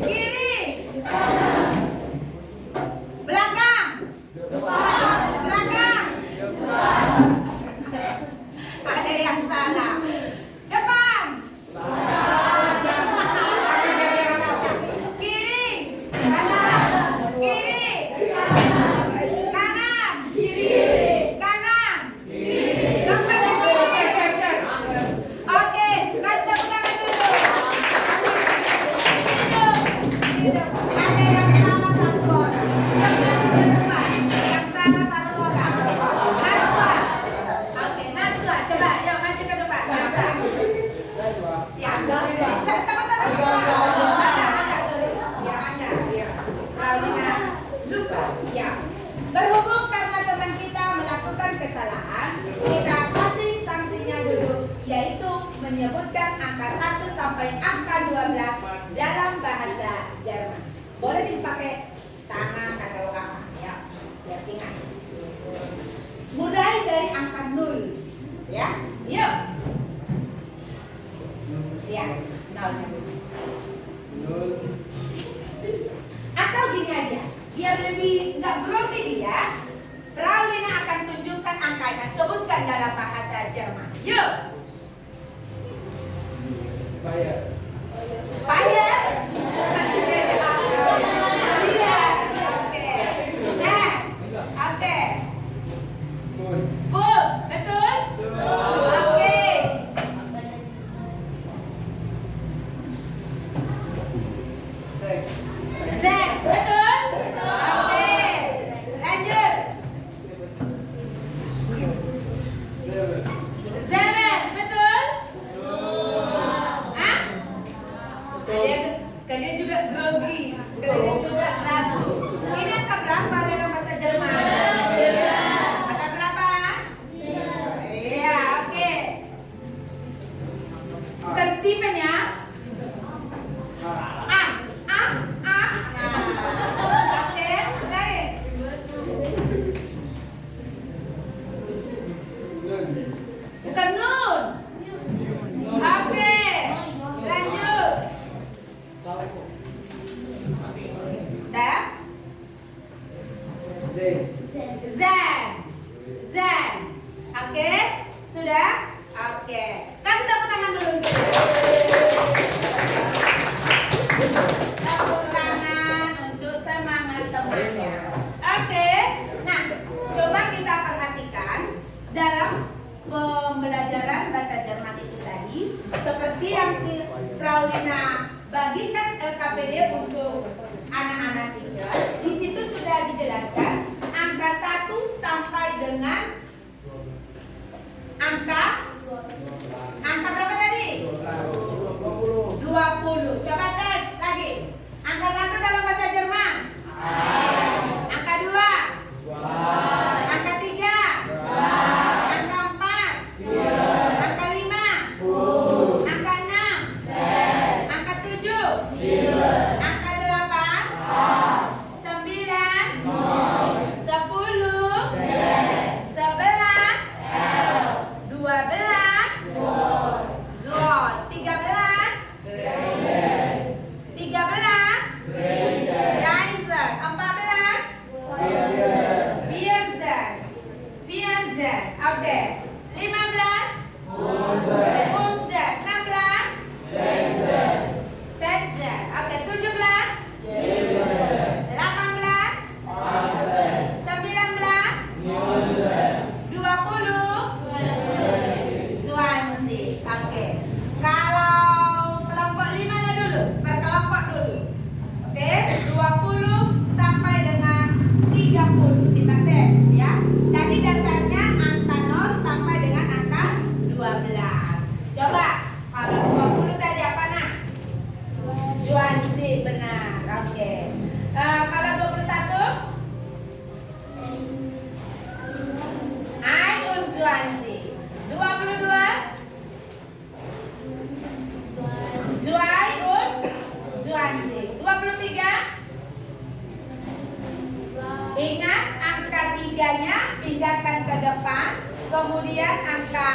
Kiri. Belakang. Belakang. Ada yang salah. Depan. Kiri. Kanan. Kiri. Kanan. Kiri. Kanan. Lompat ke kiri. Oke, kasih tepuk tangan dulu. Hidup. Ada yang salah satu orang. Yang salah satu orang. Naswa. Oke, Naswa. Coba, yuk maju ke depan. Naswa. Ya, Naswa. Sama-sama. Ada, sorry. Ya, ada. Ya. Fraulina lupa. Ya. Berhubung karena teman kita melakukan kesalahan, kita kasih sanksinya dulu, yaitu menyebutkan angka 1 sampai angka 12 dalam bahasa Jerman. Boleh dipakai tangan atau apa. Makanya sebutkan dalam bahasa Jerman. Yuk. Fire. Fire. Iya. Oke. Next. Oke. Food. Food. Betul? Oke. Sex. Betul? Oke. Lanjut. Zaman. Betul? Hah? Kalian juga grogi. Kalian juga ragu. Ini angka berapa dalam bahasa Jerman? Angka berapa? Iya, oke. Bukan Stephen ya? Nah, oke, lain. Bukan Nun. Oke, lanjut. Dah? Zan. Zan. Oke, sudah? Oke. Kasih tepuk tangan dulu. Tepuk tangan untuk semangat temannya. Oke. Nah, coba kita perhatikan dalam pembelajaran bahasa Jerman itu tadi, seperti yang Frau Lina bagikan LKPD untuk anak-anak teacher. Di situ sudah dijelaskan angka 1 sampai dengan angka berapa tadi? 20. Coba tes lagi. Angka 1 dalam bahasa Jerman. Angka 2. Angka 3. Angka 4. Angka 5. Angka 6. Angka 7. Angka 8. 9. 10. 11. 12. 13. 13. Reisen. 14. Vierzen. Oke. 15. Unzen. 16. Senzen. Oke. 17. 18. 19. 20. Swansea. Oke. Kalau kelompok 5 dulu, berkelompok dulu. Oke, 20 sampai dengan 30 kita tes ya. Tadi dasarnya angka 0 sampai dengan angka 12. Coba kalau 20 tadi apa nak? Swansea, benar. Oke. Kalau 21? Ein und Swansea. 22? Zwei und Swansea. 23? Ingat angka 3-nya pindahkan ke depan, kemudian angka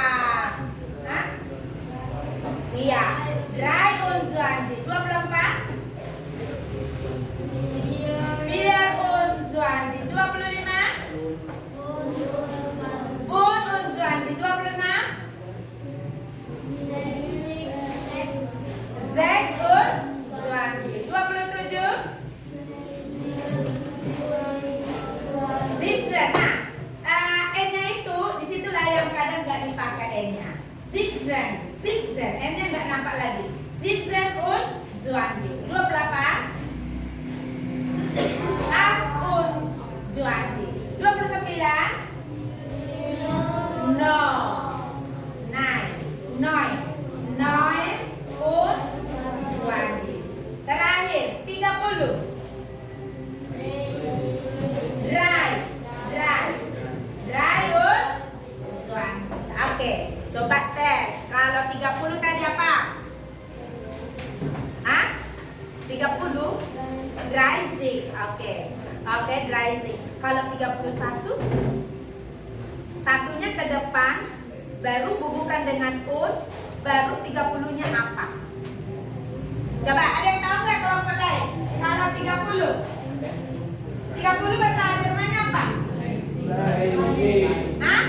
iya, drei und Swansea. 24? Vier und Swansea. 25? Fünf und Swansea. 26? 6 und Swansea. 27? 17. Nah, N-nya itu disitulah yang kadang nggak dipakai N-nya. 16, N-nya nggak nampak lagi. 17 und Swansea. 28? 8 und Swansea. 29? No. 9 und Swansea. Terakhir 30. Dry und Swansea. Oke, coba tes. Kalau 30 tadi apa? Hah? 30? Dreisig. Oke, Dreisig. Kalau 31, satunya ke depan, baru bubukan dengan un, baru 30-nya apa? Coba, ada yang tahu nggak kelompok lain? Kalau 30 bahasa Jermannya apa? Hah?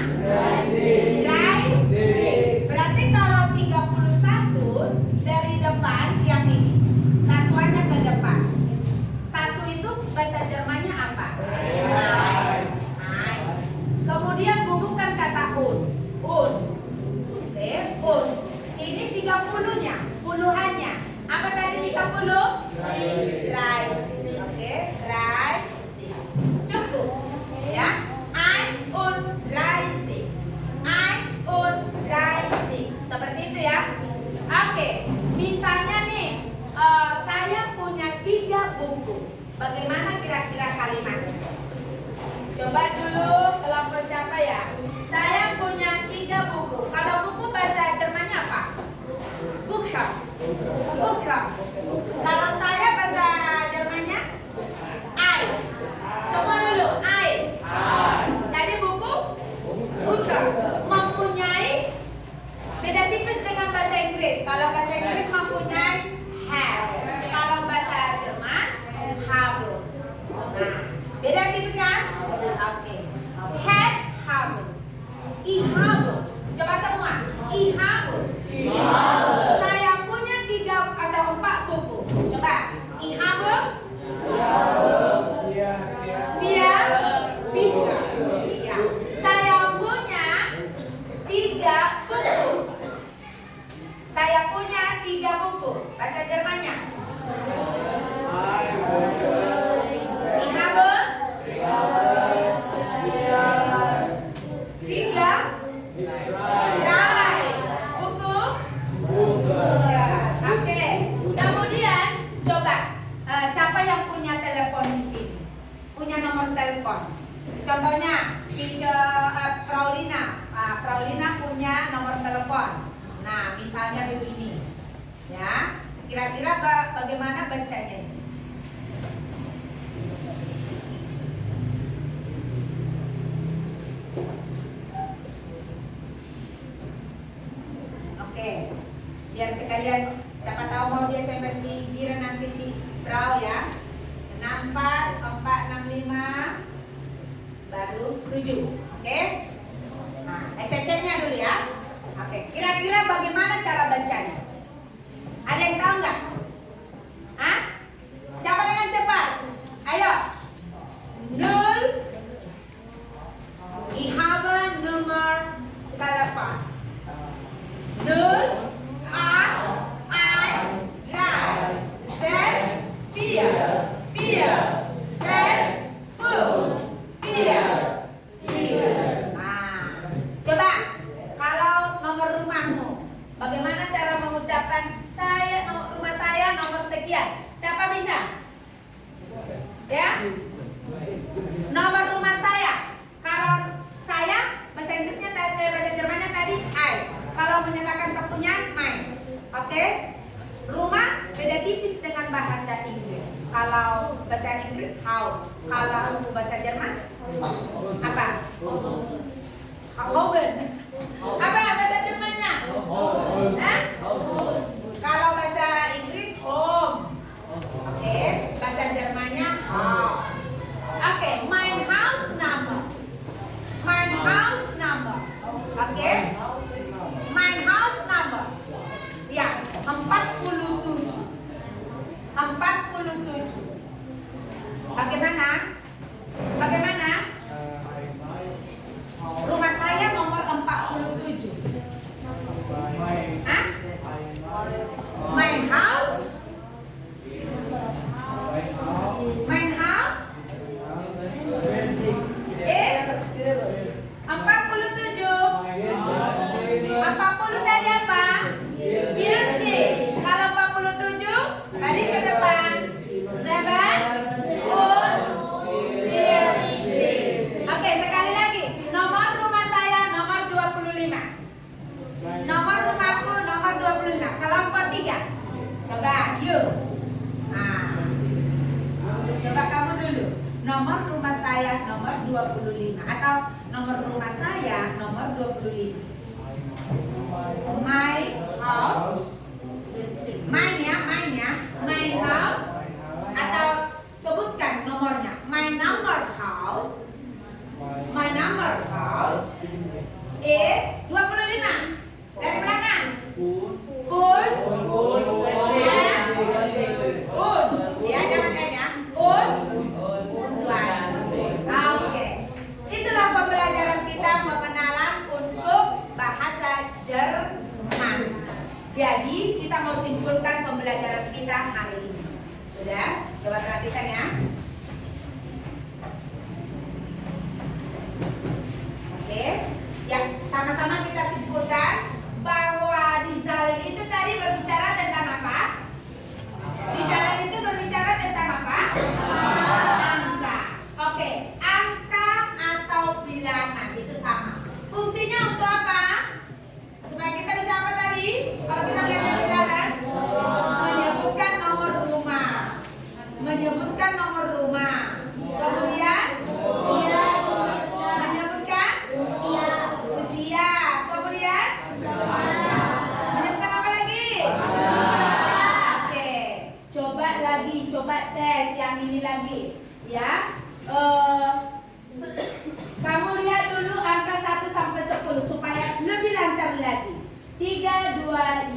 dulu kelompok siapa ya? Saya punya 3 buku. Kalau buku bahasa Jermannya apa? Buchstaben. Buchstaben. Kalau saya bahasa Jermannya Ei. Semua dulu Ei. Tadi buku Buchstaben. Mempunyai beda tipis dengan bahasa Inggris. Kalau bahasa Inggris mempunyai have. Kalau bahasa Jerman habe. Nah, beda tipis kan? Oke. Have, habe. Ich habe. Coba semua. Ich habe. Saya punya 3 atau 4 buku. Coba. Ich habe. Biar. Iya. Saya punya 3 buku. Saya punya 3 buku. Bahasa Jermannya. Ich habe. 3. Drei. Buku. Ya. Oke. Kemudian coba siapa yang punya telepon di sini? Punya nomor telepon. Contohnya, Fraulina. Fraulina punya nomor telepon. Nah, misalnya begini, ya. Kira-kira bagaimana bacanya ini? Oke, biar sekalian siapa tahu mau di SMS si Jiren nanti di Frau ya. 64465 baru 7. Oke? Nah, ceceknya dulu ya. Oke, kira-kira bagaimana cara bacanya? Ada yang tahu nggak? Hah? Siapa dengan cepat? Ayo. 0. Ich habe Nummer telepon. 0, 8, 1, 3, 6, 4, 4, 6, 4, 4. Nah, coba kalau nomor rumahmu, bagaimana cara mengucapkan rumah saya nomor sekian? Siapa bisa? Ya? Nomor rumah saya. Kalau saya bahasa Inggrisnya bahasa Jermannya tadi I. Kalau menyatakan kepunyaan mine. Oke? Rumah beda tipis dengan bahasa Inggris. Kalau bahasa Inggris house. Kalau bahasa Jerman apa? Hoven. Apa bahasa Jermannya? Hah? Kalau bahasa Inggris home. Oke, bahasa Jermannya house. Oke, mein house number. Mein house number. Oke? Mein house number. Ya, 47. 47. Bagaimana? Bagaimana? Rumah saya nomor 47. Hah? Mein house? Mein house? Is 47. 40 tadi apa? 40. Kalau 47 tadi ke depan 7 Oke, sekali lagi. Nomor rumah saya nomor 25. Nomor rumahku nomor 25. Kelompok 3. Coba, yuk. Nah, coba kamu dulu. Nomor rumah saya nomor 25 atau nomor rumah saya nomor 25. My house. Mine ya. My house. Atau sebutkan nomornya. My number house. My number house is 25. Dari belakang. Un. Ya, jangan ya. Un. Oke. Itulah pembelajaran kita pengenalan untuk bahasa Jerman. Jadi kita mau simpulkan pembelajaran kita hari ini. Sudah? Coba perhatikan ya. Oke. Ya, sama-sama kita simpulkan bahwa di Zalin itu tadi berbicara tentang apa? Di Zalin itu berbicara tentang apa? Angka. Oke, angka atau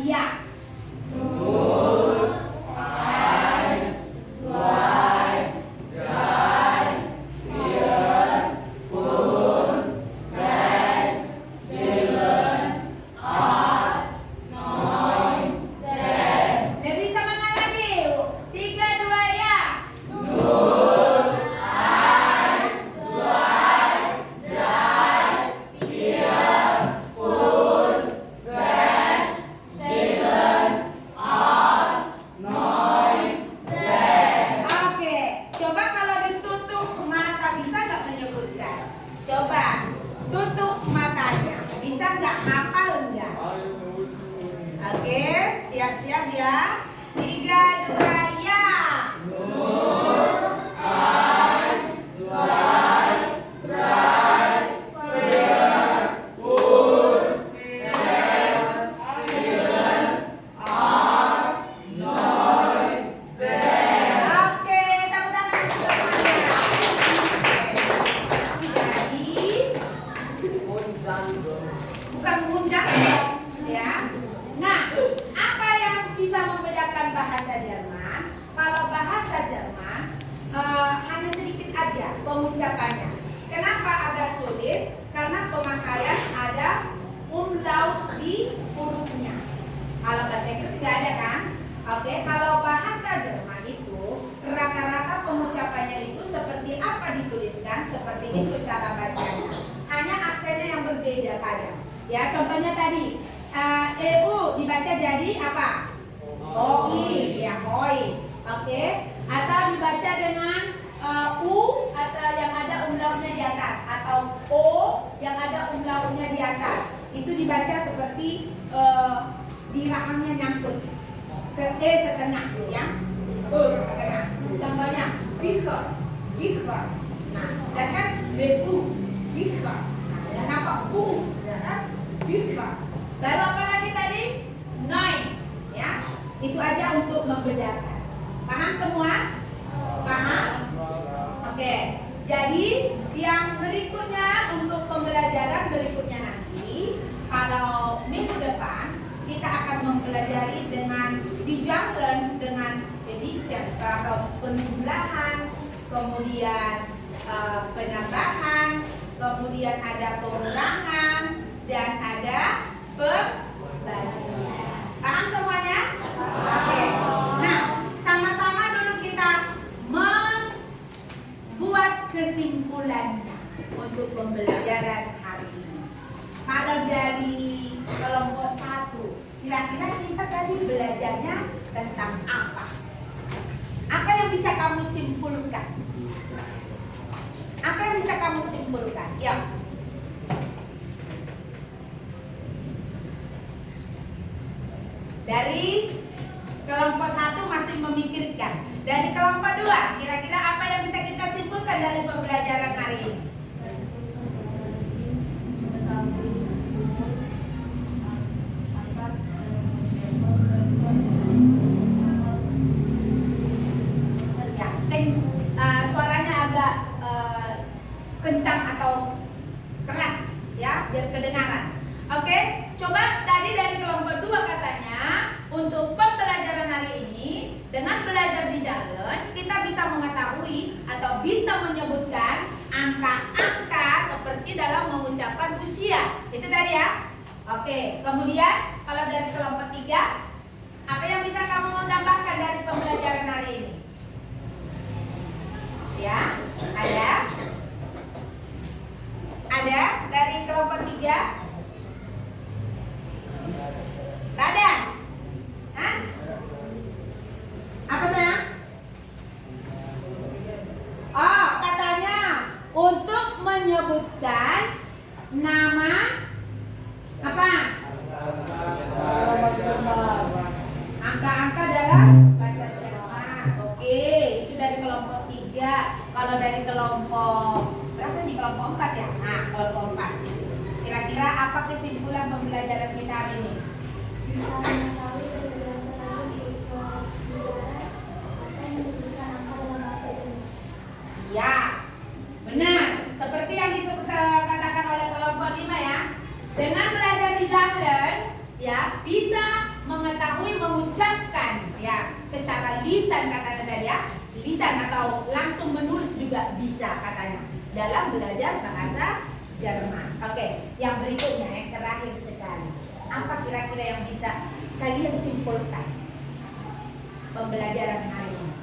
Ya. Lebih semangat lagi. 3, 2, ya. Oke, coba kalau ditutup mata bisa nggak menyebutkan? Coba tutup matanya, bisa nggak hafal nggak? Oke, siap-siap ya. 3, 2, ya. Oke, tepuk tangan untuk semuanya. Jadi bukan gunjang ya. Nah, apa yang bisa membedakan bahasa Jerman? Kalau bahasa Jerman hanya sedikit aja pengucapannya. Kenapa agak sulit? Karena pemakaian ada umlaut di hurufnya. Kalau bahasa Inggris nggak ada kan? Oke, kalau bahasa Jerman itu rata-rata pengucapannya itu seperti apa dituliskan, seperti itu cara bacanya. Hanya aksennya yang berbeda kadang. Ya, contohnya tadi EU dibaca jadi apa? OI, ya OI. Oke, atau dibaca dengan U atau yang ada umlautnya di atas, atau O yang ada umlautnya di atas. Itu dibaca seperti di rahangnya nyangkut ke E setengah ya, E setengah. Contohnya Biker, Biker. Nah, dan kan BU, Biker. Nah, dan apa U, ya kan? Biker. Lalu apa lagi tadi? Nine, ya. Itu aja untuk membedakan. Paham semua? Paham? Oke. Jadi yang berikutnya untuk pembelajaran berikutnya nanti, kalau minggu depan kita akan mempelajari dengan dijalan dengan edition atau penjumlahan, kemudian penambahan, kemudian ada pengurangan dan ada pembagian. Paham semuanya? Oke. Nah, sama-sama dulu kita membuat kesimpulannya untuk pembelajaran hari ini. Kalau dari kelompok 1, kira-kira kita tadi belajarnya tentang apa? Apa yang bisa kamu simpulkan? Apa yang bisa kamu simpulkan? Ya. Dari kelompok 1 masih memikirkan. Dari kelompok 2, kira-kira apa yang bisa kita simpulkan dari pembelajaran hari ini? Suaranya agak kencang atau keras ya, biar kedengaran. Oke, coba tadi dari kelompok 2 katanya untuk pembelajaran hari ini dengan belajar di jalan kita bisa mengetahui atau bisa menyebutkan angka-angka seperti dalam mengucapkan usia. Itu tadi ya. Oke, kemudian kalau dari kelompok 3 apa yang bisa kamu tambahkan dari pembelajaran hari ini? Ya, ada dari kelompok 3. Badan, hah? Apa sayang? Oh, katanya untuk menyebutkan nama apa? Angka-angka dalam bahasa Jerman. Oke, itu dari kelompok 3. Kalau dari kelompok berapa nih? Kelompok 4 ya? Nah, kelompok 4. Kira-kira apa kesimpulan pembelajaran kita hari ini? Bisa mengetahui perbedaan terlalu di pelajaran akan menyebutkan angka dalam bahasa Jerman. Ya, benar. Seperti yang dikatakan oleh kelompok 5 ya. Dengan belajar di jalan, ya bisa mengetahui mengucapkan ya secara lisan katanya tadi ya, lisan atau langsung menulis juga bisa katanya dalam belajar bahasa Jerman. Oke, yang berikutnya yang terakhir sekali. Apa kira-kira yang bisa kalian simpulkan pembelajaran hari ini?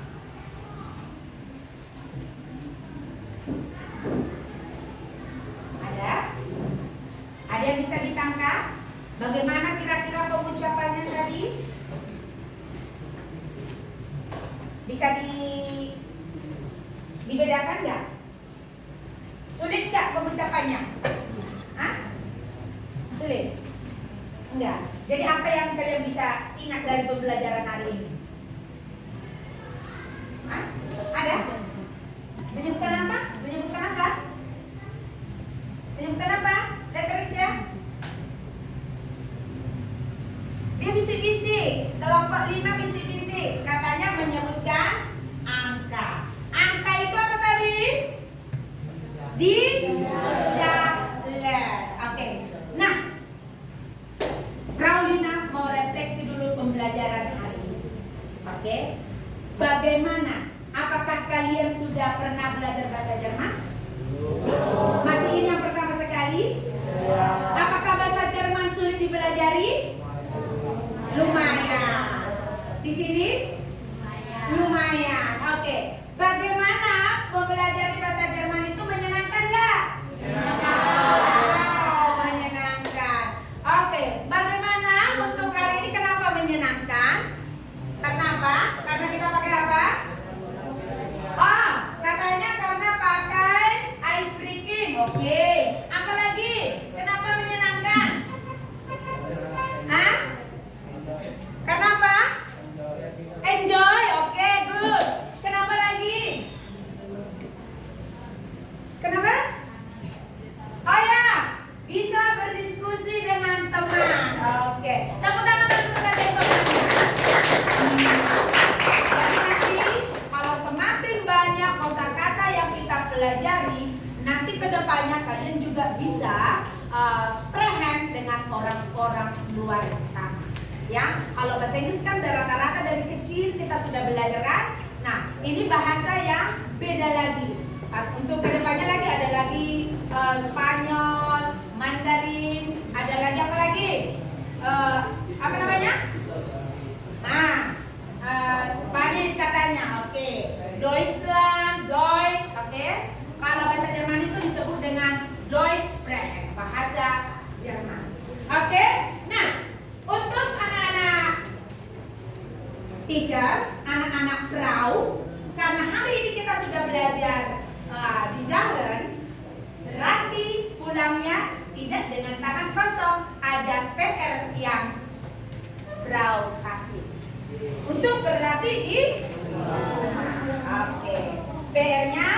Ada yang bisa ditangkap? Bagaimana kira-kira pengucapannya tadi? Bisa dibedakan nggak? Sulit nggak pengucapannya? Hah? Sulit? Enggak. Jadi apa yang kalian bisa ingat dari pembelajaran hari ini? Hah? Ada? Menyebutkan apa? Menyebutkan apa? Menyebutkan apa? Lettersnya? Dia bisik-bisik. Kelompok 5 bisik-bisik. Katanya menyebutkan angka. Angka itu apa tadi? Di jalan. Oke. Nah, Raulina mau refleksi dulu pembelajaran hari ini. Oke. Bagaimana? Apakah kalian sudah pernah belajar bahasa Jerman? Masih ingin yang pertama sekali? Apakah bahasa Jerman sulit dipelajari? Lumayan. Di sini? Lumayan. Oke. Bagaimana mempelajari bahasa Jerman itu menyenangkan nggak? Wow, menyenangkan. Oke. Bagaimana untuk hari ini kenapa menyenangkan? Kenapa? Karena kita pakai apa? Oh, katanya karena pakai ice breaking. Oke. Apa lagi? Kenapa menyenangkan? Hah? Kenapa? Enjoy. Oke, good. Kenapa lagi? Kenapa? Oh ya, bisa berdiskusi dengan teman. Oke. Tepuk tangan untuk kalian teman-teman. Jadi nanti kalau semakin banyak kosakata yang kita pelajari, nanti kedepannya kalian juga bisa sprechen dengan orang-orang luar sana. Ya, kalau bahasa Inggris kan rata-rata dari kecil kita sudah belajar kan. Nah, ini bahasa yang beda lagi. Untuk kedepannya lagi ada lagi Spanyol, Mandarin, ada lagi apa lagi? Apa namanya? Nah, Spanish katanya, oke. Deutschland, Deutsch, oke. Kalau bahasa Jerman itu disebut dengan Deutschsprache, bahasa Jerman. Oke. Nah, untuk anak-anak teacher, anak-anak Frau, karena hari ini kita sudah belajar di jalan, berarti pulangnya tidak dengan tangan kosong, ada PR yang Frau kasih. Untuk berlatih di rumah. Oke. PR-nya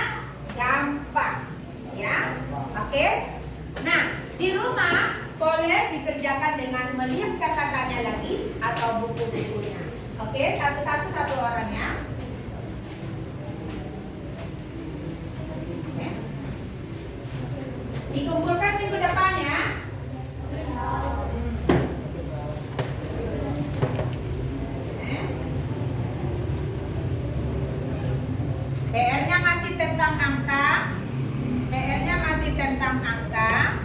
gampang, ya. Oke. Nah, di rumah boleh dikerjakan dengan melihat catatannya lagi atau buku-bukunya. Oke, satu-satu satu orang ya. Oke. Dikumpulkan minggu depan ya. PR-nya masih tentang angka. PR-nya masih tentang angka.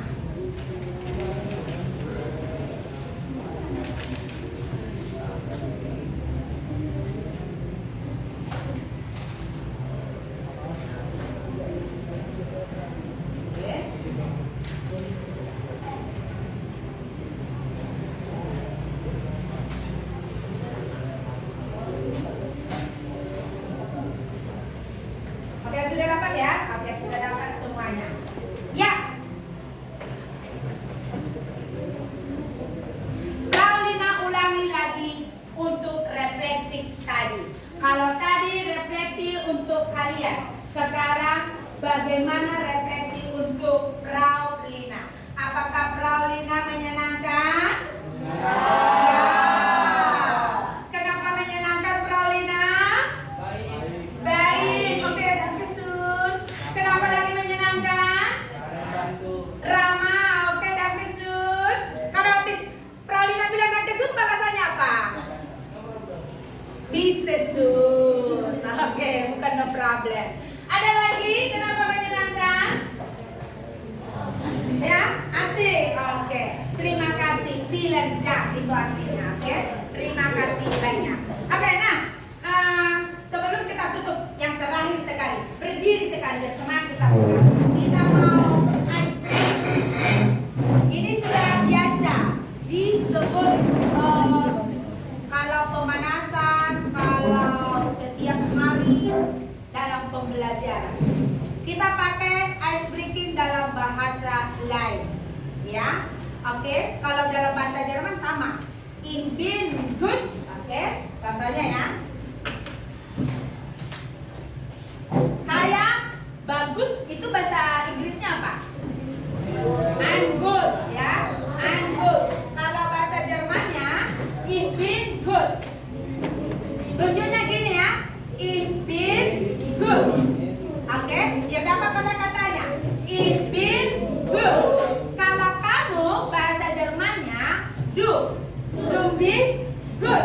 Oke, sudah dapat ya? Oke, sudah dapat semuanya. Ya. Paulina ulangi lagi untuk refleksi tadi. Kalau tadi refleksi untuk kalian, sekarang bagaimana refleksi untuk Paulina? Apakah Paulina menyenangkan? Ya. Kenapa menyenangkan Paulina? Baik, oke, danke schön. Kenapa lagi menyenangkan? Ramah, oke, danke schön. Kalau Paulina bilang danke schön, balasannya apa? Ya, asik. Oke. Terima kasih. Bilerja itu artinya. Oke. Terima kasih banyak. Oke, nah sebelum kita tutup yang terakhir sekali, berdiri sekali bersama kita buka. Kita mau ice cream. Ini sudah biasa disebut kalau pemanasan, kalau setiap hari dalam pembelajaran. Kita pakai ice breaking dalam bahasa lain, ya. Oke, kalau dalam bahasa Jerman sama. Ich bin gut. Oke, contohnya ya. Saya bagus, itu bahasa Inggrisnya apa? I'm good, ya. I'm good. Kalau bahasa Jermannya, ich bin gut. Tunjuknya gini ya. Ich bin gut. Oke, ya berapa kosakatanya? Ich bin gut. Kalau kamu bahasa Jermannya, du bist gut.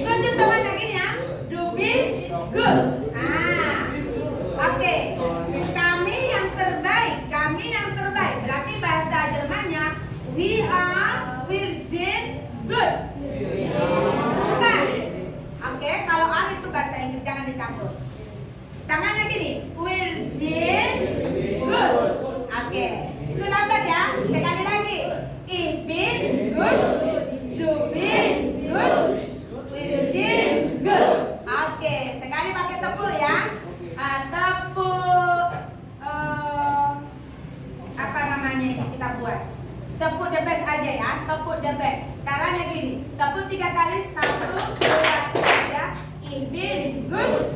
Tunjuk temannya gini ya. Du bist gut. Oke. Kami yang terbaik. Kami yang terbaik. Berarti bahasa Jermannya wir sind gut. Bukan. Oke, kalau itu bahasa Inggris jangan dicampur. Tangannya gini, wir sind gut. Oke, itu lambat ya. Sekali lagi, ich bin gut, du bist gut, wir sind gut. Oke, sekali pakai tepuk ya. Tepuk apa namanya ini kita buat? Tepuk the best aja ya. Tepuk the best. Caranya gini, tepuk 3 kali, 1, 2, 3. Ich bin gut.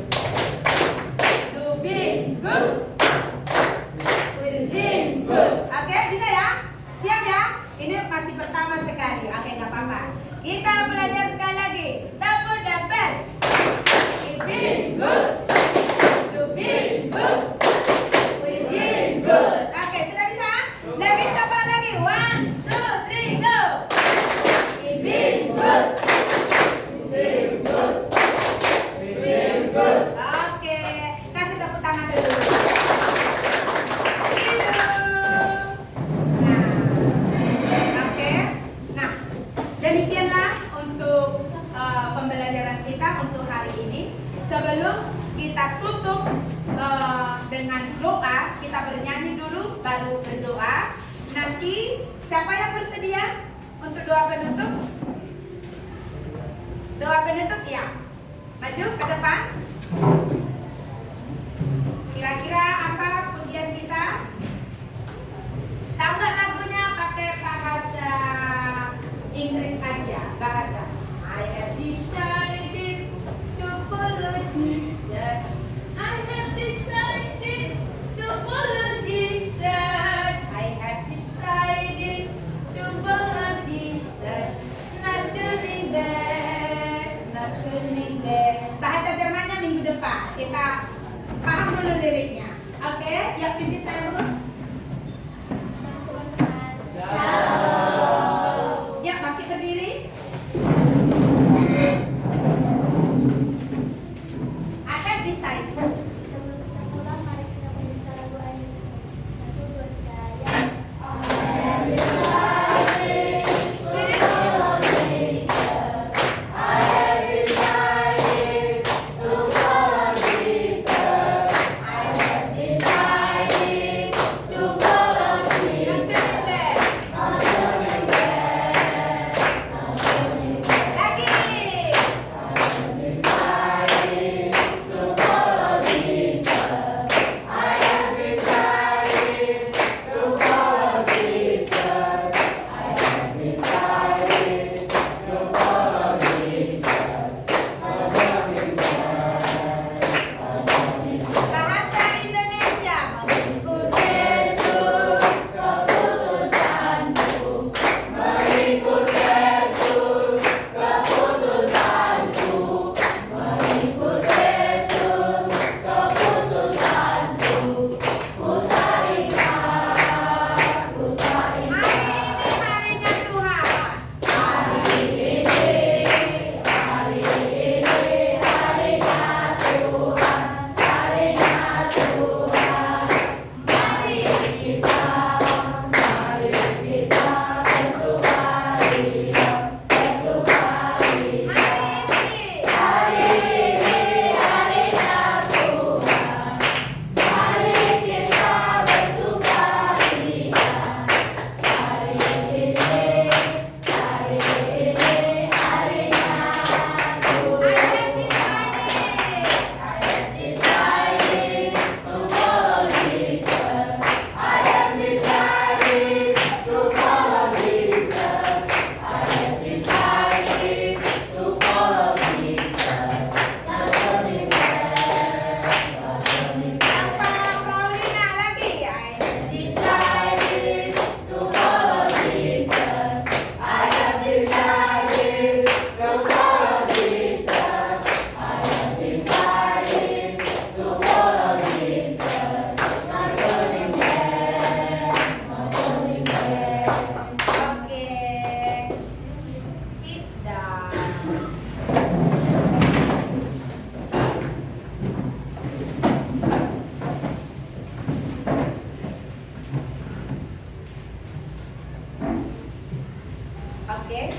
Good. Wir sind good. Oke, bisa ya? Siap ya? Ini masih pertama sekali. Oke, nggak apa-apa. Kita belajar sekali lagi. Tepuk the best. Ich bin good. Du bist good. Wir sind good. Oke, sudah bisa? Lebih cepat lagi. 1, 2, 3, go. Ich bin good. Du bist good. Wir sind good. Oke, kasih tepuk tangan dulu. Demikianlah untuk pembelajaran kita untuk hari ini. Sebelum kita tutup dengan doa, kita bernyanyi dulu, baru berdoa. Nanti siapa yang bersedia untuk doa penutup? Doa penutup ya. Maju ke depan. Kira-kira apa pujian kita? Tahu nggak lagunya pakai bahasa Inggris aja, bahasa I have decided to follow Jesus. I have decided to follow Jesus. I have decided to follow Jesus. Not turning back, not turning back. Bahasa Jermannya minggu depan. Kita paham dulu liriknya. Oke, ya pimpin saya dulu. Ya, masih berdiri. I have decided. Sebelum kita pulang, mari kita meminta lagu Anis. 1, 2, 3, ya. Spirit. Oke.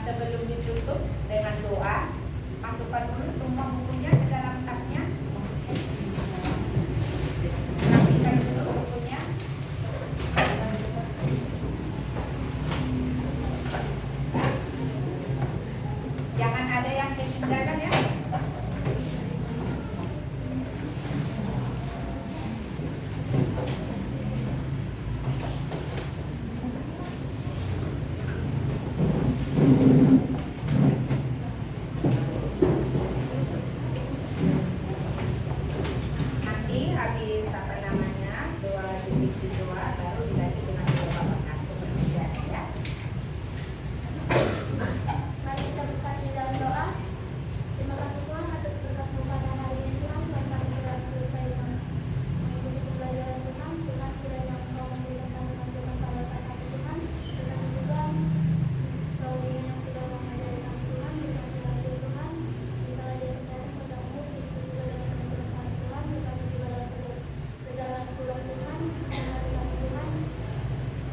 Sebelum ditutup dengan doa, masukkan dulu semua bukunya ke dalam tasnya. Rapikan dulu bukunya. Jangan ada yang ketinggalan ya. Nanti habis doa dibikin doa baru dilanjut dengan doa Bapak seperti biasa ya. Mari kita bersatu dalam doa. Terima kasih Tuhan atas berkat-Mu pada hari ini Tuhan. Kami telah selesai mengikuti pembelajaran Tuhan. Tuhan kiranya Engkau memberikan kami masukan pada kata Tuhan. Dan juga Kau yang sudah mengajari kami Tuhan. Berikan kiranya Tuhan. Berikanlah dia kesehatan padamu. Begitu juga dengan teman-teman kami Tuhan. Berikan juga dalam perjalanan pulang Tuhan. Berikan kami Tuhan.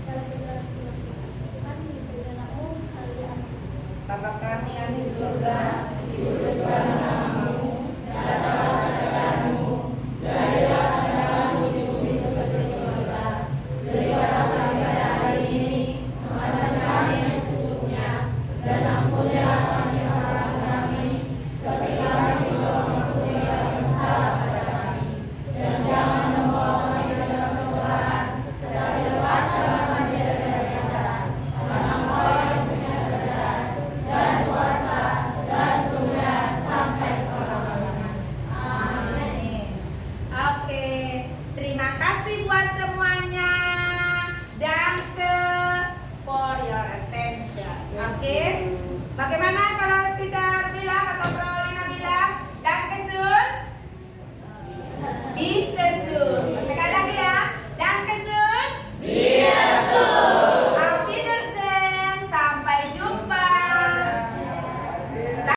Dalam perjalanan pulang Tuhan. Tuhan, bisa nama-Mu. Haleluya. Amin. Bapa kami yang di surga, Oke, terima kasih buat semuanya. Danke for your attention. Oke, bagaimana